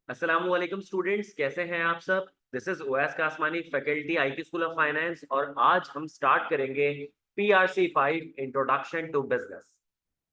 अस्सलामुअलैकुम स्टूडेंट्स, कैसे हैं आप सब। This is OS Kasmani, faculty IT school of finance, और आज हम स्टार्ट करेंगे PRC 5 इंट्रोडक्शन टू बिजनेस।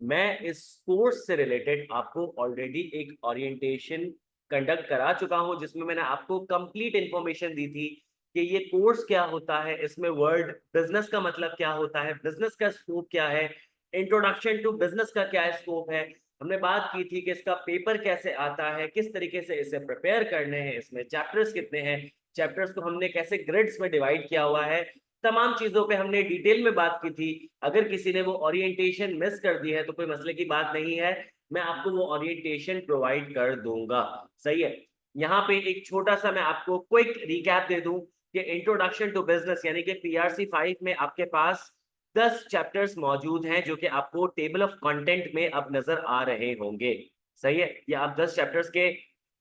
मैं इस कोर्स से रिलेटेड आपको ऑलरेडी एक ओरिएंटेशन कंडक्ट करा चुका हूं, जिसमें मैंने आपको कंप्लीट इंफॉर्मेशन दी थी कि ये कोर्स क्या होता है, इसमें वर्ड बिजनेस का मतलब क्या होता है, बिजनेस का स्कोप क्या है, इंट्रोडक्शन टू बिजनेस का क्या स्कोप है। हमने बात की थी कि इसका पेपर कैसे आता है, किस तरीके से इसे प्रिपेयर करने हैं, इसमें चैप्टर्स कितने हैं, चैप्टर्स को हमने कैसे ग्रिड्स में डिवाइड किया हुआ है, तमाम चीजों पे हमने डिटेल में बात की थी। अगर किसी ने वो ओरिएंटेशन मिस कर दी है तो कोई मसले की बात नहीं है, मैं आपको वो ओरिएंटेशन प्रोवाइड कर दूंगा। सही है। यहाँ पे एक छोटा सा मैं आपको क्विक रिकैप दे दूं कि इंट्रोडक्शन टू बिजनेस यानी कि PRC 5 में आपके पास 10 चैप्टर्स मौजूद हैं, जो कि आपको टेबल ऑफ कंटेंट में अब नजर आ रहे होंगे। सही है। ये आप 10 चैप्टर्स के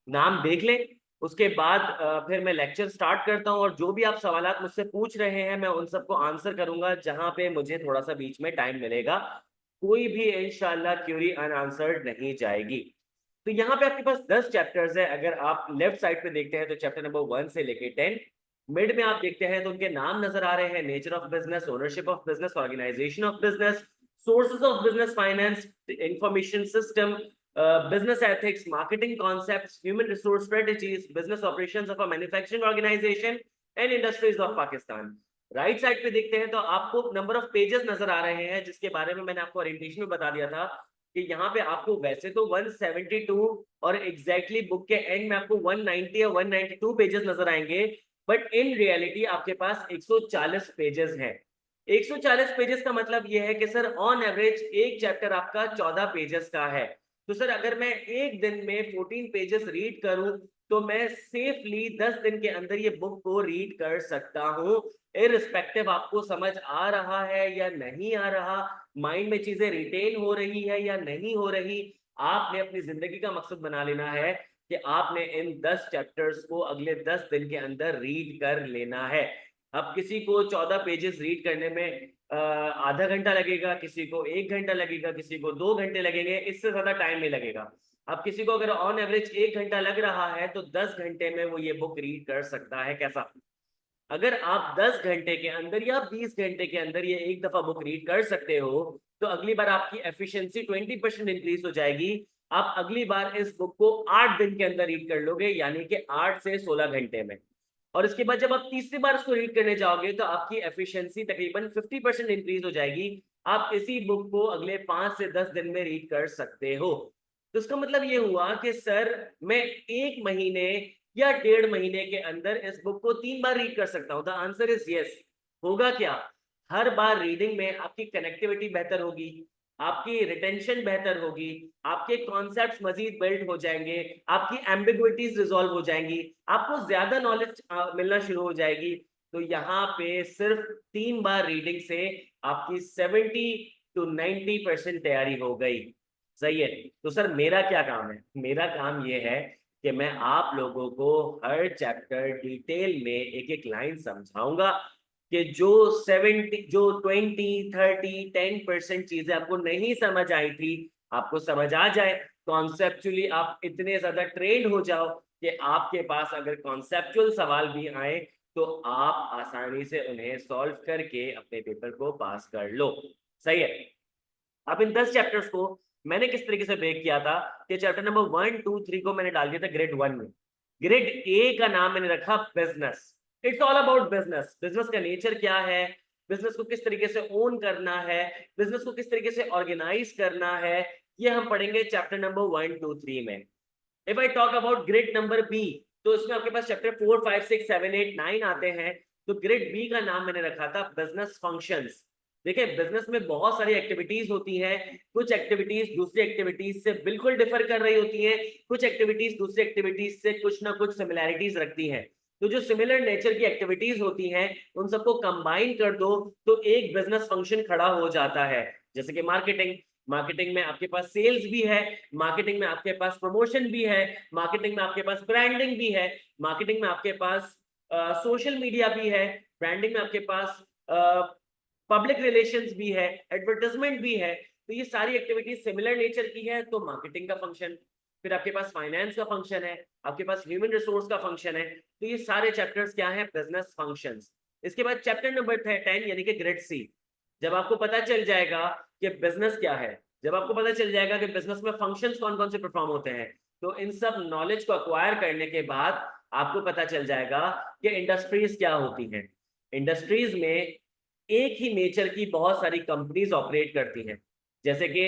नाम देख लें। उसके बाद फिर मैं लेक्चर स्टार्ट करता हूं, और जो भी आप सवालात मुझसे पूछ रहे हैं मैं उन सबको आंसर करूंगा जहां पे मुझे थोड़ा सा बीच में टाइम मिलेगा। कोई भी इंशाल्लाह क्यूरी अनआंसर्ड नहीं जाएगी। तो यहाँ पे आपके पास 10 चैप्टर्स है। अगर आप लेफ्ट साइड पे देखते हैं तो चैप्टर नंबर 1 से लेके 10। मिड में आप देखते हैं तो उनके नाम नजर आ रहे हैं: nature of business, ownership of business, organisation of business, sources of business, finance, information system, business ethics, marketing concepts, human resource strategies, business operations of a manufacturing organization, and industries of Pakistan। Right side पे देखते हैं तो आपको number of pages नजर आ रहे हैं, जिसके बारे में मैंने आपको ओरिएंटेशन में बता दिया था कि यहाँ पे आपको वैसे तो 172 और एग्जैक्टली बुक के एंड में आपको 190 या 192 पेजेस नजर आएंगे, बट इन रियलिटी आपके पास 140 पेजेस हैं। 140 पेजेस का मतलब यह है कि सर ऑन एवरेज एक चैप्टर आपका 14 पेजेस का है। तो सर अगर मैं एक दिन में 14 पेजेस रीड करूं तो मैं सेफली 10 दिन के अंदर ये बुक को रीड कर सकता हूं। इररिस्पेक्टिव आपको समझ आ रहा है या नहीं आ रहा, माइंड में चीजें रिटेन हो रही है या नहीं हो रही, आपने अपनी जिंदगी का मकसद बना लेना है कि आपने इन 10 चैप्टर्स को अगले 10 दिन के अंदर रीड कर लेना है। अब किसी को 14 पेजेस रीड करने में आधा घंटा लगेगा, किसी को 1 घंटा लगेगा, किसी को 2 घंटे लगेंगे, इससे ज्यादा टाइम नहीं लगेगा। अब किसी को अगर ऑन एवरेज 1 घंटा लग रहा है तो 10 घंटे में वो ये बुक रीड कर सकता है। कैसा? अगर आप 10 घंटे के अंदर या 20 घंटे के अंदर ये एक दफा बुक रीड कर सकते हो तो अगली बार आपकी एफिशिएंसी 20% इंक्रीज हो जाएगी। आप अगली बार इस बुक को 8 दिन के अंदर रीड कर लोगे, यानी कि 8 से 16 घंटे में। और इसके बाद जब आप तीसरी बार उसको रीड करने जाओगे तो आपकी एफिशिएंसी तकरीबन 50% इंक्रीज हो जाएगी। आप इसी बुक को अगले 5 से 10 दिन में रीड कर सकते हो। तो इसका मतलब ये हुआ कि सर मैं 1 महीने या 1.5 महीने के अंदर इस बुक को 3 बार रीड कर सकता हूं। The answer is yes. होगा क्या? हर बार रीडिंग में आपकी कनेक्टिविटी बेहतर होगी, आपकी रिटेंशन बेहतर होगी, आपके कॉन्सेप्ट्स मजीद बिल्ड हो जाएंगे, आपकी एम्बिग्विटीज रिजॉल्व हो जाएंगी, आपको ज्यादा नॉलेज मिलना शुरू हो जाएगी। तो यहाँ पे सिर्फ 3 बार रीडिंग से आपकी 70 to 90% तैयारी हो गई। सही है। तो सर मेरा क्या काम है? मेरा काम ये है कि मैं आप लोगों को हर चैप्टर डिटेल में एक एक लाइन समझाऊंगा कि जो 20 30 10% चीजें आपको नहीं समझ आई थी, आपको समझ आ जाए। कॉन्सेप्चुअली आप इतने ज्यादा ट्रेंड हो जाओ कि आपके पास अगर कॉन्सेप्चुअल सवाल भी आए तो आप आसानी से उन्हें सॉल्व करके अपने पेपर को पास कर लो। सही है। अब इन 10 चैप्टर्स को मैंने किस तरीके से ब्रेक किया था कि चैप्टर नंबर 1 2 3 को मैंने डाल दिया था ग्रेड 1 में। ग्रेड ए का नाम मैंने रखा business. It's all about business. Business का नेचर क्या है, बिजनेस को किस तरीके से ओन करना है, बिजनेस को किस तरीके से ऑर्गेनाइज करना है, ये हम पढ़ेंगे चैप्टर नंबर 1 2 3 में। If I talk about grade number B, तो इसमें आपके पास चैप्टर 4 5 6 7 8 9 आते हैं। तो ग्रेड बी का नाम मैंने रखा था बिजनेस फंक्शंस। देखिए, बिजनेस में बहुत सारी एक्टिविटीज होती हैं। कुछ एक्टिविटीज दूसरी एक्टिविटीज से बिल्कुल डिफर कर रही होती हैं, कुछ एक्टिविटीज दूसरी एक्टिविटीज से कुछ ना कुछ सिमिलैरिटीज रखती हैं। तो जो सिमिलर नेचर की एक्टिविटीज होती हैं उन सबको कंबाइन कर दो तो एक बिजनेस फंक्शन खड़ा हो जाता है। जैसे कि मार्केटिंग। मार्केटिंग में आपके पास सेल्स भी है, मार्केटिंग में आपके पास प्रमोशन भी है, मार्केटिंग में आपके पास ब्रांडिंग भी है, मार्केटिंग में आपके पास सोशल मीडिया भी है, ब्रांडिंग में आपके पास पब्लिक रिलेशंस भी है, एडवर्टाइजमेंट भी है। तो ये सारी एक्टिविटीज सिमिलर नेचर की है तो मार्केटिंग का फंक्शन। फिर आपके पास फाइनेंस का फंक्शन है, आपके पास ह्यूमन रिसोर्स का फंक्शन है। तो ये सारे चैप्टर्स क्या है, बिजनेस फंक्शंस। इसके बाद चैप्टर नंबर 10 यानी कि ग्रेड सी। जब आपको पता चल जाएगा कि बिजनेस क्या है, जब आपको पता चल जाएगा कि बिजनेस में फंक्शंस कौन कौन से परफॉर्म होते हैं, तो इन सब नॉलेज को अक्वायर करने के बाद आपको पता चल जाएगा कि इंडस्ट्रीज क्या होती हैं। इंडस्ट्रीज में एक ही नेचर की बहुत सारी कंपनीज ऑपरेट करती हैं। जैसे कि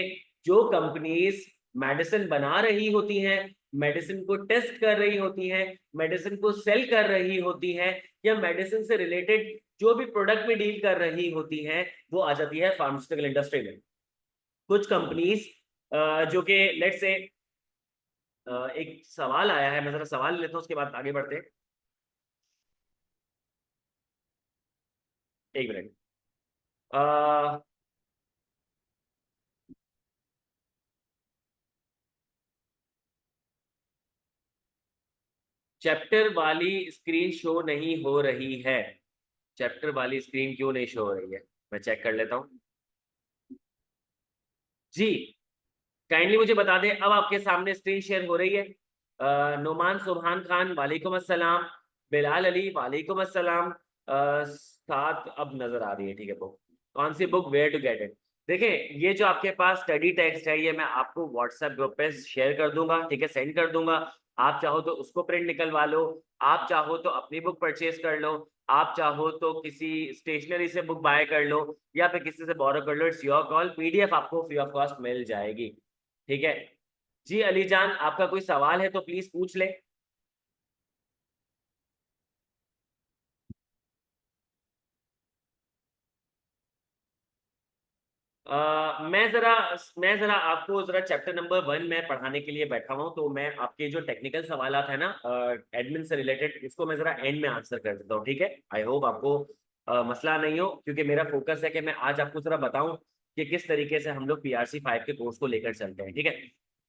जो कंपनीज मेडिसिन बना रही होती हैं, मेडिसिन को टेस्ट कर रही होती हैं, मेडिसिन को सेल कर रही होती हैं, या मेडिसिन से रिलेटेड जो भी प्रोडक्ट में डील कर रही होती हैं, वो आ जाती है फार्मास्यूटिकल इंडस्ट्री में। कुछ कंपनीज जो कि लेट्स से एक सवाल आया है, मैं जरा सवाल लेता हूं, उसके बाद आगे बढ़ते हैं। एक मिनट। चैप्टर वाली स्क्रीन शो नहीं हो रही है। चैप्टर वाली स्क्रीन क्यों नहीं शो हो रही है, मैं चेक कर लेता हूँ। जी, काइंडली मुझे बता दें, अब आपके सामने स्क्रीन शेयर हो रही है। नुमान सुबहान खान वालेकुम अस्सलाम, बिलाल अली वालेकुम अस्सलाम। साथ अब नजर आ रही है, ठीक है। बुक कौन सी book, where to get it. देखें, ये जो आपके पास स्टडी टेक्स्ट है, ये मैं आपको व्हाट्सएप ग्रुप पे शेयर कर दूंगा, ठीक है, सेंड कर दूंगा। आप चाहो तो उसको प्रिंट निकलवा लो, आप चाहो तो अपनी बुक परचेज कर लो, आप चाहो तो किसी स्टेशनरी से बुक बाय कर लो, या फिर किसी से बोरो कर लो, इट्स योर कॉल। पीडीएफ आपको फ्री ऑफ कॉस्ट मिल जाएगी, ठीक है। जी अली जान, आपका कोई सवाल है तो प्लीज पूछ ले। मैं जरा आपको जरा चैप्टर नंबर 1 में पढ़ाने के लिए बैठा हूँ, तो मैं आपके जो टेक्निकल सवालात है ना एडमिन से रिलेटेड, उसको मैं जरा एंड में आंसर कर देता हूँ, ठीक है। आई होप आपको मसला नहीं हो, क्योंकि मेरा फोकस है कि मैं आज आपको जरा बताऊं कि किस तरीके से हम लोग PRC 5 के कोर्स को लेकर चलते हैं, ठीक है।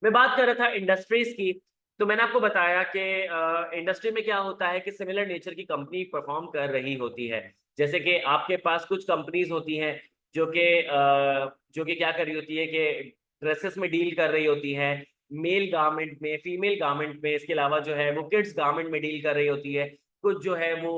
मैं बात कर रहा था इंडस्ट्रीज की। तो मैंने आपको बताया कि इंडस्ट्री में क्या होता है कि सिमिलर नेचर की कंपनी परफॉर्म कर रही होती है। जैसे कि आपके पास कुछ कंपनीज होती हैं जो कि क्या कर रही होती है कि ड्रेसेस में डील कर रही होती है, मेल गारमेंट में, फीमेल गारमेंट में, इसके अलावा जो है वो किड्स गारमेंट में डील कर रही होती है। कुछ जो है वो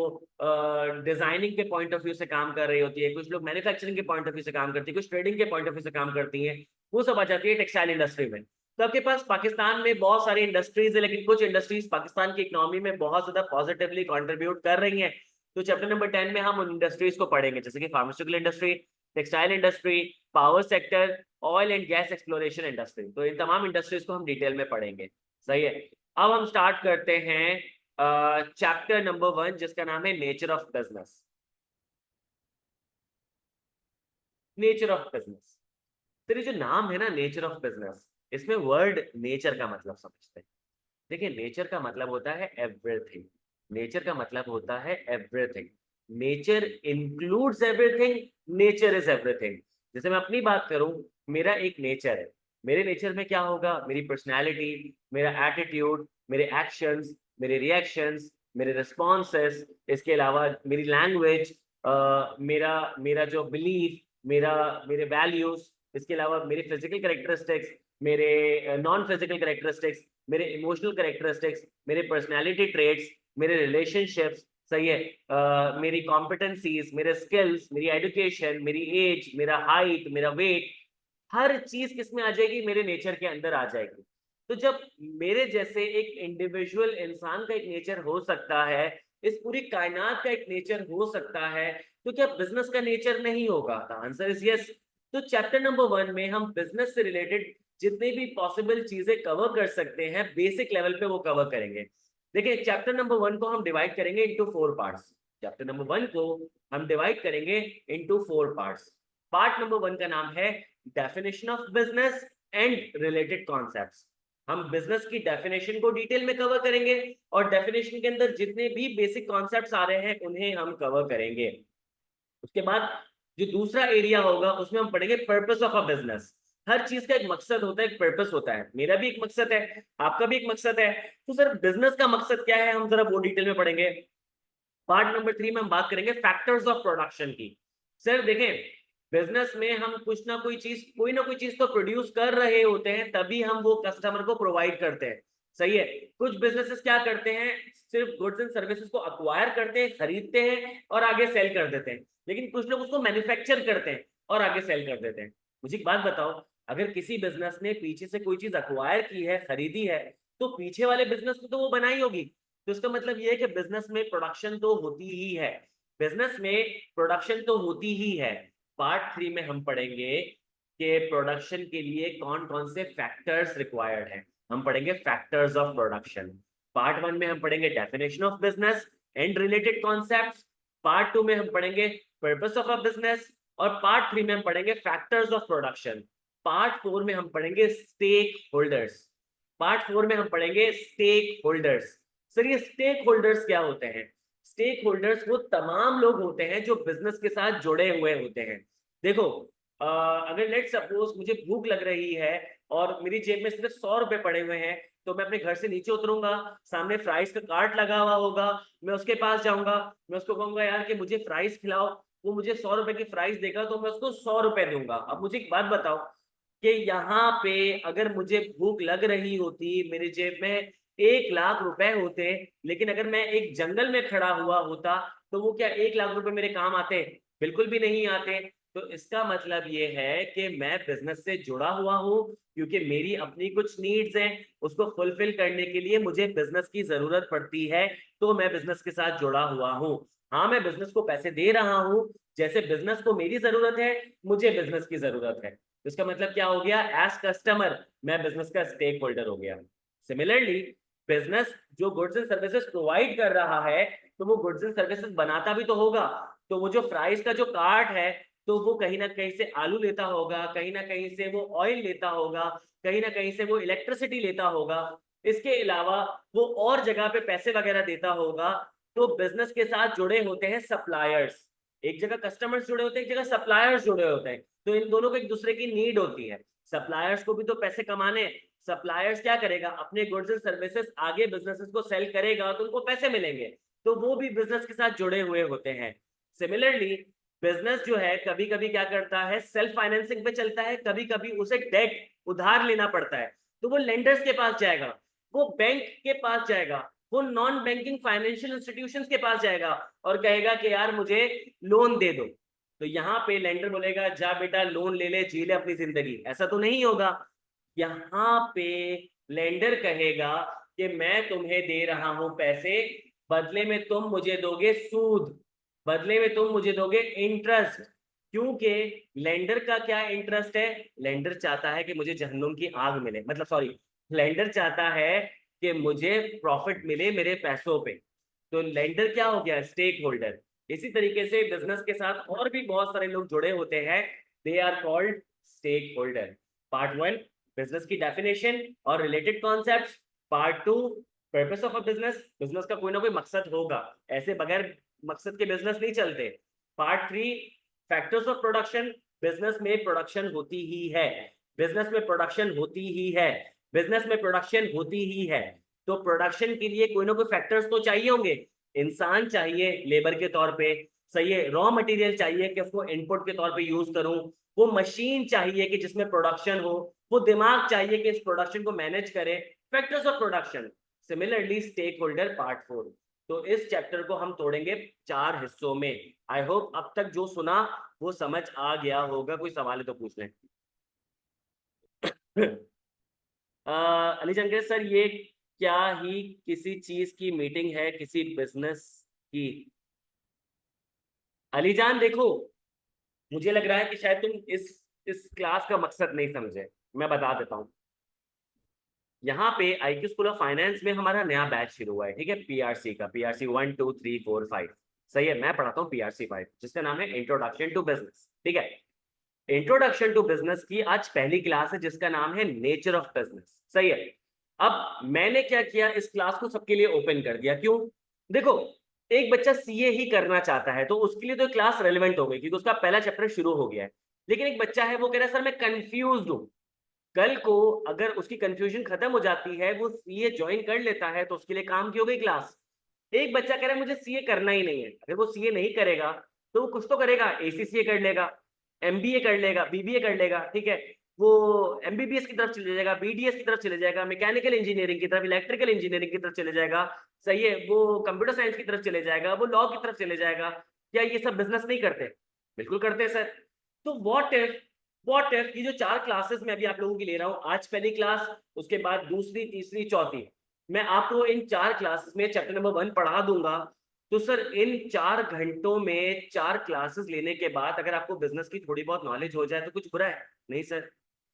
डिजाइनिंग के पॉइंट ऑफ व्यू से काम कर रही होती है, कुछ लोग मैन्युफैक्चरिंग के पॉइंट ऑफ व्यू से काम करती है, कुछ ट्रेडिंग के पॉइंट ऑफ व्यू से काम करती है। वो सब आ जाती है टेक्सटाइल इंडस्ट्री में। तो आपके पास पाकिस्तान में बहुत सारी इंडस्ट्रीज है, लेकिन कुछ इंडस्ट्रीज पाकिस्तान की इकोनॉमी में बहुत ज्यादा पॉजिटिवली कंट्रीब्यूट कर रही हैं। तो चैप्टर नंबर 10 में हम उन इंडस्ट्रीज को पढ़ेंगे, जैसे कि pharmaceutical industry, textile industry, power sector, oil and gas exploration industry. तो इन तमाम इंडस्ट्रीज को हम डिटेल में पढ़ेंगे, सही है। अब हम स्टार्ट करते हैं चैप्टर नंबर 1, जिसका नाम है nature of business. Nature of business, तेरे जो नाम है ना नेचर ऑफ बिजनेस, इसमें वर्ड नेचर का मतलब समझते हैं। देखिए, नेचर का मतलब होता है एवरीथिंग। नेचर का मतलब होता है everything. Nature includes everything, nature is everything. जैसे मैं अपनी बात करूं, मेरा एक नेचर है। मेरे नेचर में क्या होगा, मेरी पर्सनैलिटी, मेरा एटीट्यूड, मेरे एक्शंस, मेरे रिएक्शंस, मेरे रिस्पॉन्सेस, इसके अलावा मेरी लैंग्वेज, मेरा मेरा जो बिलीफ, मेरे वैल्यूज, इसके अलावा मेरे फिजिकल करेक्टरिस्टिक्स, मेरे नॉन फिजिकल करेक्टरिस्टिक्स, मेरे इमोशनल करेक्टरिस्टिक्स, मेरे पर्सनालिटी ट्रेट्स, मेरे रिलेशनशिप्स, सही है, मेरी कॉम्पिटेंसीज, मेरे स्किल्स, मेरी एजुकेशन, मेरी एज, मेरा हाइट, मेरा वेट, हर चीज किस में आ जाएगी, मेरे नेचर के अंदर आ जाएगी। तो जब मेरे जैसे एक इंडिविजुअल इंसान का एक नेचर हो सकता है, इस पूरी कायनात का एक नेचर हो सकता है, तो क्या बिजनेस का नेचर नहीं होगा? The answer is yes. तो चैप्टर नंबर 1 में हम बिजनेस से रिलेटेड जितनी भी पॉसिबल चीजें कवर कर सकते हैं, बेसिक लेवल पे वो कवर करेंगे। देखिए, चैप्टर नंबर 1 को हम डिवाइड करेंगे इनटू 4 पार्ट्स। चैप्टर नंबर 1 को हम डिवाइड करेंगे इनटू 4 पार्ट्स। पार्ट नंबर 1 का नाम है definition of business and related concepts. हम बिजनेस की डेफिनेशन को डिटेल में कवर करेंगे, और डेफिनेशन के अंदर जितने भी बेसिक कॉन्सेप्ट्स आ रहे हैं उन्हें हम कवर करेंगे। उसके बाद जो दूसरा एरिया होगा, उसमें हम पढ़ेंगे पर्पस ऑफ अ बिजनेस। हर चीज का एक मकसद होता है, एक पर्पस होता है। मेरा भी एक मकसद है, आपका भी एक मकसद है। तो सर, बिजनेस का मकसद क्या है, हम जरा वो डिटेल में पढ़ेंगे। पार्ट नंबर 3 में हम बात करेंगे फैक्टर्स ऑफ प्रोडक्शन की। सर देखें, बिजनेस में हम कुछ ना कोई चीज, कोई ना कोई चीज तो प्रोड्यूस कर रहे होते हैं, तभी हम वो कस्टमर को प्रोवाइड करते हैं। सही है। कुछ बिजनेसेस क्या करते हैं, सिर्फ गुड्स एंड सर्विसेज को अक्वायर करते हैं, खरीदते हैं और आगे सेल कर देते हैं। लेकिन कुछ लोग उसको मैन्युफैक्चर करते हैं और आगे सेल कर देते हैं। मुझे एक बात बताओ, अगर किसी बिजनेस ने पीछे से कोई चीज अक्वायर की है, खरीदी है, तो पीछे वाले बिजनेस को तो वो बनाई होगी। तो इसका मतलब ये है कि बिजनेस में प्रोडक्शन तो होती ही है, बिजनेस में प्रोडक्शन तो होती ही है। पार्ट 3 में हम पढ़ेंगे कि प्रोडक्शन के लिए कौन कौन से फैक्टर्स रिक्वायर्ड हैं। हम पढ़ेंगे फैक्टर्स ऑफ प्रोडक्शन। पार्ट 1 में हम पढ़ेंगे definition of business and related concepts. Part 2 में हम पढ़ेंगे पर्पस ऑफ अ बिजनेस। और पार्ट 3 में हम पढ़ेंगे फैक्टर्स ऑफ प्रोडक्शन। पार्ट 4 में हम पढ़ेंगे स्टेक होल्डर्स। पार्ट 4 में हम पढ़ेंगे स्टेक होल्डर्स। सर ये स्टेक होल्डर्स क्या होते हैं? स्टेक होल्डर्स वो तमाम लोग होते हैं जो बिजनेस के साथ जुड़े हुए होते हैं। देखो, अगर लेट सपोज मुझे भूख लग रही है और मेरी जेब में सिर्फ 100 रुपए पड़े हुए हैं, तो मैं अपने घर से नीचे उतरूंगा, सामने फ्राइज का कार्ट लगा हुआ होगा, मैं उसके पास जाऊंगा, मैं उसको कहूंगा यार कि मुझे फ्राइज खिलाओ, वो मुझे 100 रुपए की फ्राइज देगा, तो मैं उसको 100 रुपए दूंगा। अब मुझे एक बात बताओ कि यहाँ पे अगर मुझे भूख लग रही होती, मेरी जेब में 1 लाख रुपए होते, लेकिन अगर मैं एक जंगल में खड़ा हुआ होता, तो वो क्या 1 लाख रुपए मेरे काम आते? बिल्कुल भी नहीं आते। तो इसका मतलब ये है कि मैं बिजनेस से जुड़ा हुआ हूँ, क्योंकि मेरी अपनी कुछ नीड्स हैं, उसको फुलफिल करने के लिए मुझे बिजनेस की जरूरत पड़ती है, तो मैं बिजनेस के साथ जुड़ा हुआ हूँ। हाँ, मैं बिजनेस को पैसे दे रहा हूँ, जैसे बिजनेस को मेरी जरूरत है, मुझे बिजनेस की जरूरत है। इसका मतलब क्या हो गया, एज कस्टमर मैं बिजनेस का स्टेक होल्डर हो गया। सिमिलरली, बिजनेस जो गुड्स एंड सर्विसेज प्रोवाइड कर रहा है, तो वो गुड्स एंड सर्विसेज बनाता भी तो होगा। तो वो जो फ्राइज का जो कार्ट है, तो वो कहीं ना कहीं से आलू लेता होगा, कहीं ना कहीं से वो ऑयल लेता होगा, कहीं ना कहीं से वो इलेक्ट्रिसिटी लेता होगा, इसके अलावा वो और जगह पे पैसे वगैरह देता होगा। तो बिजनेस के साथ जुड़े होते हैं सप्लायर्स। एक जगह कस्टमर्स जुड़े होते हैं, एक जगह सप्लायर्स जुड़े होते हैं। तो इन दोनों को एक दूसरे की नीड होती है। सप्लायर्स को भी तो पैसे कमाने, सप्लायर्स क्या करेगा, अपने गुड्स एंड सर्विसेज आगे बिजनेसेस को सेल करेगा, तो उनको पैसे मिलेंगे, तो वो भी बिजनेस के साथ जुड़े हुए होते हैं। सिमिलरली, बिजनेस जो है कभी कभी क्या करता है, सेल्फ फाइनेंसिंग पे चलता है, कभी कभी उसे डेट उधार लेना पड़ता है, तो वो लेंडर्स के पास जाएगा, वो बैंक के पास जाएगा, वो नॉन बैंकिंग फाइनेंशियल इंस्टीट्यूशंस के पास जाएगा और कहेगा कि यार मुझे लोन दे दो। तो यहाँ पे लेंडर बोलेगा जा बेटा लोन ले ले, जी ले अपनी जिंदगी, ऐसा तो नहीं होगा। यहाँ पे लेंडर कहेगा कि मैं तुम्हें दे रहा हूं पैसे, बदले में तुम मुझे दोगे सूद, बदले में तुम मुझे दोगे इंटरेस्ट। क्योंकि लेंडर का क्या इंटरेस्ट है, लेंडर चाहता है कि मुझे जहन्नुम की आग मिले, मतलब सॉरी, लेंडर चाहता है कि मुझे प्रॉफिट मिले मेरे पैसों पे। तो लेंडर क्या हो गया, स्टेक होल्डर। इसी तरीके से बिजनेस के साथ और भी बहुत सारे लोग जुड़े होते हैं, they are called stakeholder. Part 1 business की डेफिनेशन और related concepts. Part 2 purpose of a business, business का कोई ना कोई मकसद होगा, ऐसे बगैर मकसद के बिजनेस नहीं चलते। Part 3 factors of production, business में प्रोडक्शन होती ही है, बिजनेस में प्रोडक्शन होती ही है, बिजनेस में प्रोडक्शन होती ही है। तो प्रोडक्शन के लिए कोई ना कोई फैक्टर्स तो चाहिए होंगे, इंसान चाहिए लेबर के तौर पे, सही है, रॉ मटेरियल चाहिए कि उसको इनपुट के तौर पे यूज करूं, वो मशीन चाहिए कि जिसमें प्रोडक्शन हो, वो दिमाग चाहिए कि इस प्रोडक्शन को मैनेज करे, factors of production. Similarly stakeholder part 4। तो इस चैप्टर को हम तोड़ेंगे 4 हिस्सों में। आई होप अब तक जो सुना वो समझ आ गया होगा, कोई सवाल है तो पूछ लें। अली जंगेर सर, ये क्या ही किसी चीज की मीटिंग है, किसी बिजनेस की? अलीजान देखो, मुझे लग रहा है कि शायद तुम इस क्लास का मकसद नहीं समझे। मैं बता देता हूँ। यहाँ पे आईक्यू स्कूल ऑफ फाइनेंस में हमारा नया बैच शुरू हुआ है, ठीक है, पीआरसी का, पीआरसी 1 2 3 4 5। सही है, मैं पढ़ाता हूँ पीआरसी 5, जिसका नाम है इंट्रोडक्शन टू बिजनेस। ठीक है, इंट्रोडक्शन टू बिजनेस की आज पहली क्लास है, जिसका नाम है नेचर ऑफ बिजनेस। सही है। अब मैंने क्या किया, इस क्लास को सबके लिए ओपन कर दिया। क्यों? देखो, एक बच्चा सीए ही करना चाहता है, तो उसके लिए तो क्लास रेलेवेंट हो गई, क्योंकि उसका पहला चैप्टर शुरू हो गया है। लेकिन एक बच्चा है, वो कह रहा है सर मैं कंफ्यूज हूँ, कल को अगर उसकी कंफ्यूजन खत्म हो जाती है, वो सीए ज्वाइन कर लेता है, तो उसके लिए काम की हो गई क्लास। एक बच्चा कह रहा है मुझे सीए करना ही नहीं है, अगर वो सीए नहीं करेगा तो वो कुछ तो करेगा, एसीसीए कर लेगा। MBA कर लेगा, BBA कर लेगा, ठीक है, वो MBBS की तरफ चले जाएगा, BDS की तरफ चले जाएगा, मैकेनिकल इंजीनियरिंग की तरफ, इलेक्ट्रिकल इंजीनियरिंग की तरफ चले जाएगा, सही है, वो कंप्यूटर साइंस की तरफ चले जाएगा, वो लॉ की तरफ चले जाएगा। क्या ये सब बिजनेस नहीं करते? बिल्कुल करते हैं सर। तो व्हाट इफ ये जो 4 क्लासेस मैं अभी आप लोगों की ले रहा हूँ, आज पहली क्लास, उसके बाद दूसरी, तीसरी, चौथी, मैं आपको इन 4 क्लासेस में चैप्टर नंबर 1 पढ़ा दूंगा। तो सर इन 4 घंटों में 4 क्लासेस लेने के बाद अगर आपको बिजनेस की थोड़ी बहुत नॉलेज हो जाए तो कुछ बुरा है? नहीं सर।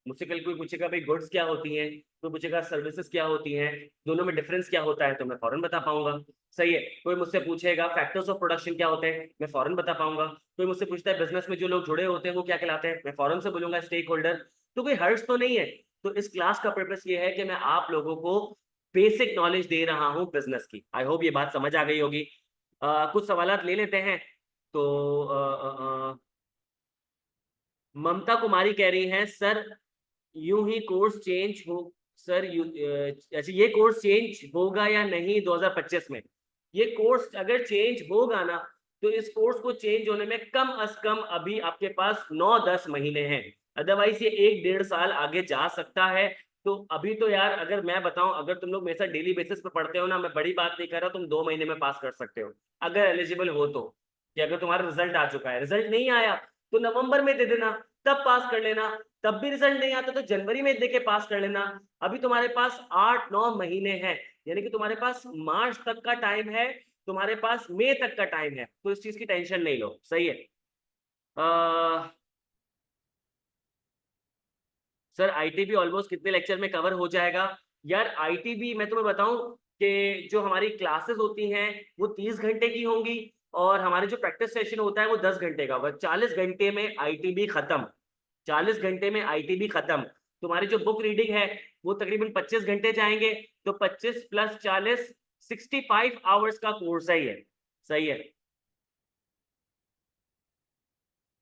मुझसे कल कोई पूछेगा भाई गुड्स क्या होती हैं, कोई पूछेगा सर्विसेज क्या होती हैं, दोनों में डिफरेंस क्या होता है, तो मैं फौरन बता पाऊंगा, सही है। कोई मुझसे पूछेगा फैक्टर्स ऑफ प्रोडक्शन क्या होते हैं, मैं फौरन बता पाऊंगा। कोई मुझसे पूछता है बिजनेस में जो लोग जुड़े होते हैं वो क्या कहलाते हैं, मैं फौरन से बोलूंगा स्टेक होल्डर। तो कोई हर्ष तो नहीं है। तो इस क्लास का पर्पस ये है कि मैं आप लोगों को बेसिक नॉलेज दे रहा हूँ बिजनेस की। आई होप ये बात समझ आ गई होगी। कुछ सवालात ले लेते हैं। तो ममता कुमारी कह रही हैं सर यूं ही कोर्स चेंज हो, सर अच्छा ये कोर्स चेंज होगा या नहीं 2025 में? ये कोर्स अगर चेंज होगा ना, तो इस कोर्स को चेंज होने में कम अज कम अभी आपके पास 9-10 महीने हैं, अदरवाइज ये 1-1.5 साल आगे जा सकता है। तो अभी तो यार अगर मैं बताऊं, अगर तुम लोग मेरे साथ डेली बेसिस पर पढ़ते हो ना, मैं बड़ी बात नहीं कर रहा, तुम 2 महीने में पास कर सकते हो अगर एलिजिबल हो तो। कि अगर तुम्हारा रिजल्ट आ चुका है, रिजल्ट नहीं आया तो नवंबर में दे देना, तब पास कर लेना। तब भी रिजल्ट नहीं आता तो जनवरी में देके पास कर लेना। अभी तुम्हारे पास 8-9 महीने हैं, यानी कि तुम्हारे पास मार्च तक का टाइम है, तुम्हारे पास मई तक का टाइम है, तो इस चीज की टेंशन नहीं लो, सही है। सर आईटीबी ऑलमोस्ट कितने लेक्चर में कवर हो जाएगा? यार आईटीबी मैं तुम्हें बताऊं कि जो हमारी क्लासेस होती हैं वो 30 घंटे की होंगी, और हमारे जो प्रैक्टिस सेशन होता है वो 10 घंटे का होगा। 40 घंटे में आईटीबी खत्म, 40 घंटे में आईटीबी खत्म। तुम्हारी जो बुक रीडिंग है वो तकरीबन 25 घंटे जाएंगे, तो 25 + 40 65 आवर्स का कोर्स है ये, सही है।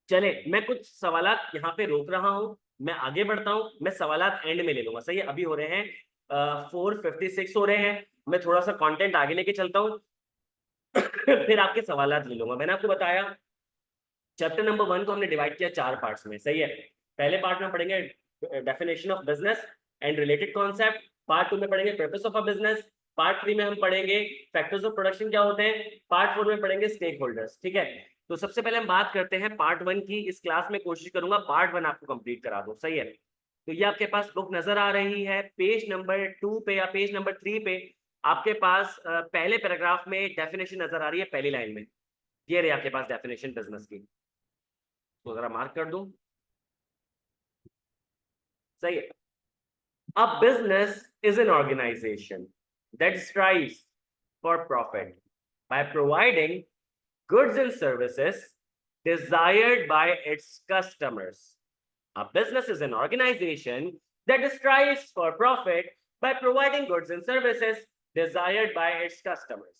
चले मैं कुछ सवालात यहाँ पे रोक रहा हूँ, मैं आगे बढ़ता हूँ, मैं सवालात एंड में ले लूंगा, सही है। अभी हो रहे हैं 4:56 हो रहे हैं, मैं थोड़ा सा कंटेंट आगे लेके चलता हूँ फिर आपके सवालात ले लूंगा। मैंने आपको बताया चैप्टर नंबर 1 को हमने डिवाइड किया 4 पार्ट्स में, सही है। पहले पार्ट में पढ़ेंगे definition of business and related concept, part 2 में पढ़ेंगे purpose of a business, part 3 में हम पढ़ेंगे फैक्टर्स ऑफ प्रोडक्शन क्या होते हैं, पार्ट 4 में पढ़ेंगे स्टेक होल्डर्स, ठीक है। तो सबसे पहले हम बात करते हैं पार्ट 1 की। इस क्लास में कोशिश करूंगा पार्ट 1 आपको कंप्लीट करा दूं, सही है। तो ये आपके पास बुक नजर आ रही है, पेज नंबर 2 पे या पेज नंबर 3 पे आपके पास पहले पैराग्राफ में डेफिनेशन नजर आ रही है, पहली लाइन में ये रही आपके पास डेफिनेशन बिजनेस की, तो जरा मार्क कर दूं, सही है। A business is an organization that strives for profit by providing goods and services desired by its customers. A business is an organization that strives for profit by providing goods and services desired by its customers.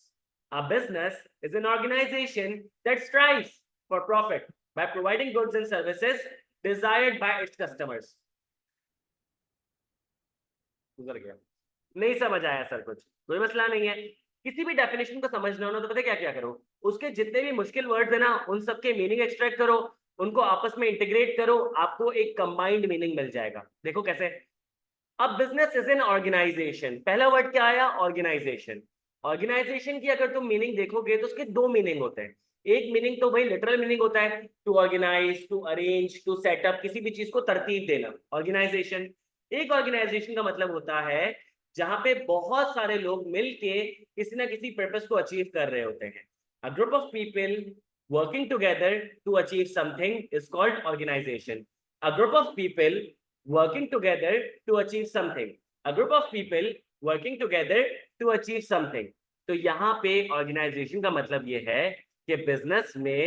A business is an organization that strives for profit by providing goods and services desired by its customers. गुजर गया, नहीं समझ आया sir, कुछ कोई मसला नहीं है। किसी भी डेफिनेशन को समझना हो ना, तो पता क्या क्या करो, उसके जितने भी मुश्किल वर्ड्स है ना उन सबके मीनिंग एक्सट्रैक्ट करो, उनको आपस में इंटीग्रेट करो, आपको एक कंबाइंड मीनिंग मिल जाएगा। देखो कैसे। अब बिजनेस इज एन ऑर्गेनाइजेशन, पहला वर्ड क्या आया? ऑर्गेनाइजेशन। ऑर्गेनाइजेशन की अगर तुम मीनिंग देखोगे तो उसके 2 मीनिंग होते हैं। एक मीनिंग तो भाई लिटरल मीनिंग होता है, to organise, to arrange, to setup, किसी भी चीज को तरतीब देना, ऑर्गेनाइजेशन। एक ऑर्गेनाइजेशन का मतलब होता है जहां पे बहुत सारे लोग मिलके किसी ना किसी पर्पस को अचीव कर रहे होते हैं। A group of people working together to achieve something is called organisation. A group of people working together to achieve something, a group of people working together to achieve something। तो यहाँ पे organisation का मतलब ये है कि business में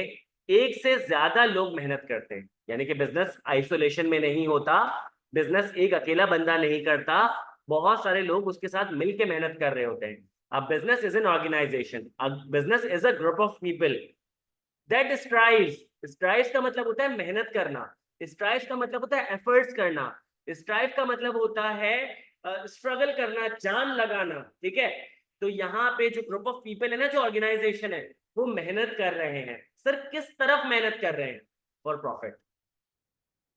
एक से ज्यादा लोग मेहनत करते हैं, यानी कि बिजनेस आइसोलेशन में नहीं होता, बिजनेस एक अकेला बंदा नहीं करता, बहुत सारे लोग उसके साथ मिलके मेहनत कर रहे होते हैं। अब business is an organisation, business is a group of people that strives. Strives का मतलब होता है मेहनत करना, स्ट्राइव का मतलब होता है एफर्ट्स करना, स्ट्राइव का मतलब होता है स्ट्रगल करना, जान लगाना, ठीक है। तो यहाँ पे जो ग्रुप ऑफ पीपल है ना, जो ऑर्गेनाइजेशन है, वो मेहनत कर रहे हैं। सर किस तरफ मेहनत कर रहे हैं? For profit.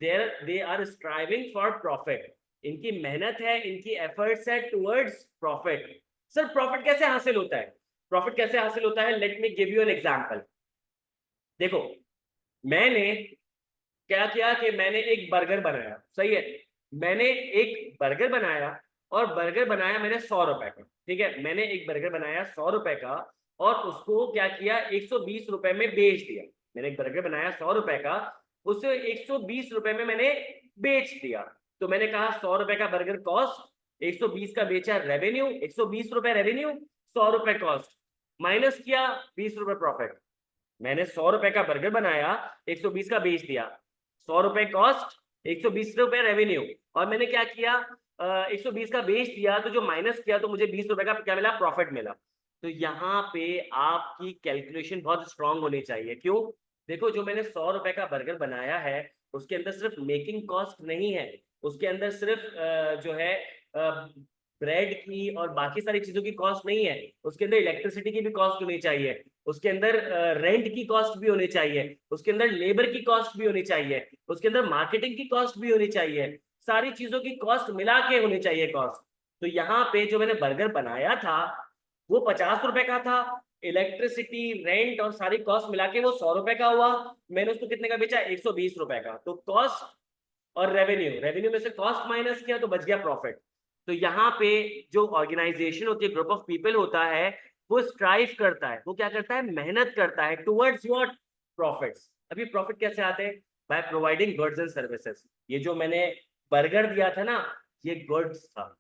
They are striving for profit, इनकी मेहनत है, इनकी एफर्ट्स है टुवर्ड्स प्रॉफिट। सर प्रॉफिट कैसे हासिल होता है? प्रॉफिट कैसे हासिल होता है? Let me give you an example. देखो, मैंने क्या किया कि मैंने एक बर्गर बनाया, सही है, मैंने एक बर्गर बनाया, और बर्गर बनाया मैंने 100 रुपए का, ठीक है, मैंने एक बर्गर बनाया 100 रुपए का, और उसको क्या किया, 120 रुपए में बेच दिया। मैंने एक बर्गर बनाया 100 रुपए का, उसे 120 रुपए में मैंने बेच दिया। तो मैंने कहा 100 रुपए का बर्गर कॉस्ट, 120 का बेचा रेवेन्यू, 120 रुपए रेवेन्यू, 100 रुपए कॉस्ट, माइनस किया 20 रुपए प्रॉफिट। मैंने 100 रुपए का बर्गर बनाया, 120 का बेच दिया, 100 रुपए कॉस्ट, 120 रुपए रेवेन्यू, और मैंने क्या किया, 120 का बेच दिया, तो जो माइनस किया तो मुझे 20 रुपए का क्या मिला, प्रॉफिट मिला। तो यहाँ पे आपकी कैलकुलेशन बहुत स्ट्रांग होनी चाहिए। क्यों? देखो, जो मैंने 100 रुपए का बर्गर बनाया है, उसके अंदर सिर्फ मेकिंग कॉस्ट नहीं है, उसके अंदर सिर्फ जो है ब्रेड की और बाकी सारी चीजों की कॉस्ट नहीं है, उसके अंदर इलेक्ट्रिसिटी की भी कॉस्ट होनी चाहिए, उसके अंदर रेंट की कॉस्ट भी होनी चाहिए, उसके अंदर लेबर की कॉस्ट भी होनी चाहिए, उसके अंदर मार्केटिंग की कॉस्ट भी होनी चाहिए, सारी चीजों की कॉस्ट मिला के होनी चाहिए कॉस्ट। तो यहाँ पे जो मैंने बर्गर बनाया था वो 50 रुपए का था, इलेक्ट्रिसिटी रेंट और सारी कॉस्ट मिला के वो 100 रुपए का हुआ, मैंने उसको कितने का बेचा, 120 रुपए का। तो कॉस्ट और रेवेन्यू, रेवेन्यू में से कॉस्ट माइनस किया तो बच गया प्रॉफिट। तो यहाँ पे जो ऑर्गेनाइजेशन होती है, ग्रुप ऑफ पीपल होता है, वो स्ट्राइव करता है, वो क्या करता है, मेहनत करता है टुवर्ड्स व्हाट, प्रॉफिट्स। अभी प्रॉफिट कैसे आते हैं? By providing goods and services. ये जो मैंने बर्गर दिया था ना, ये गुड्स था,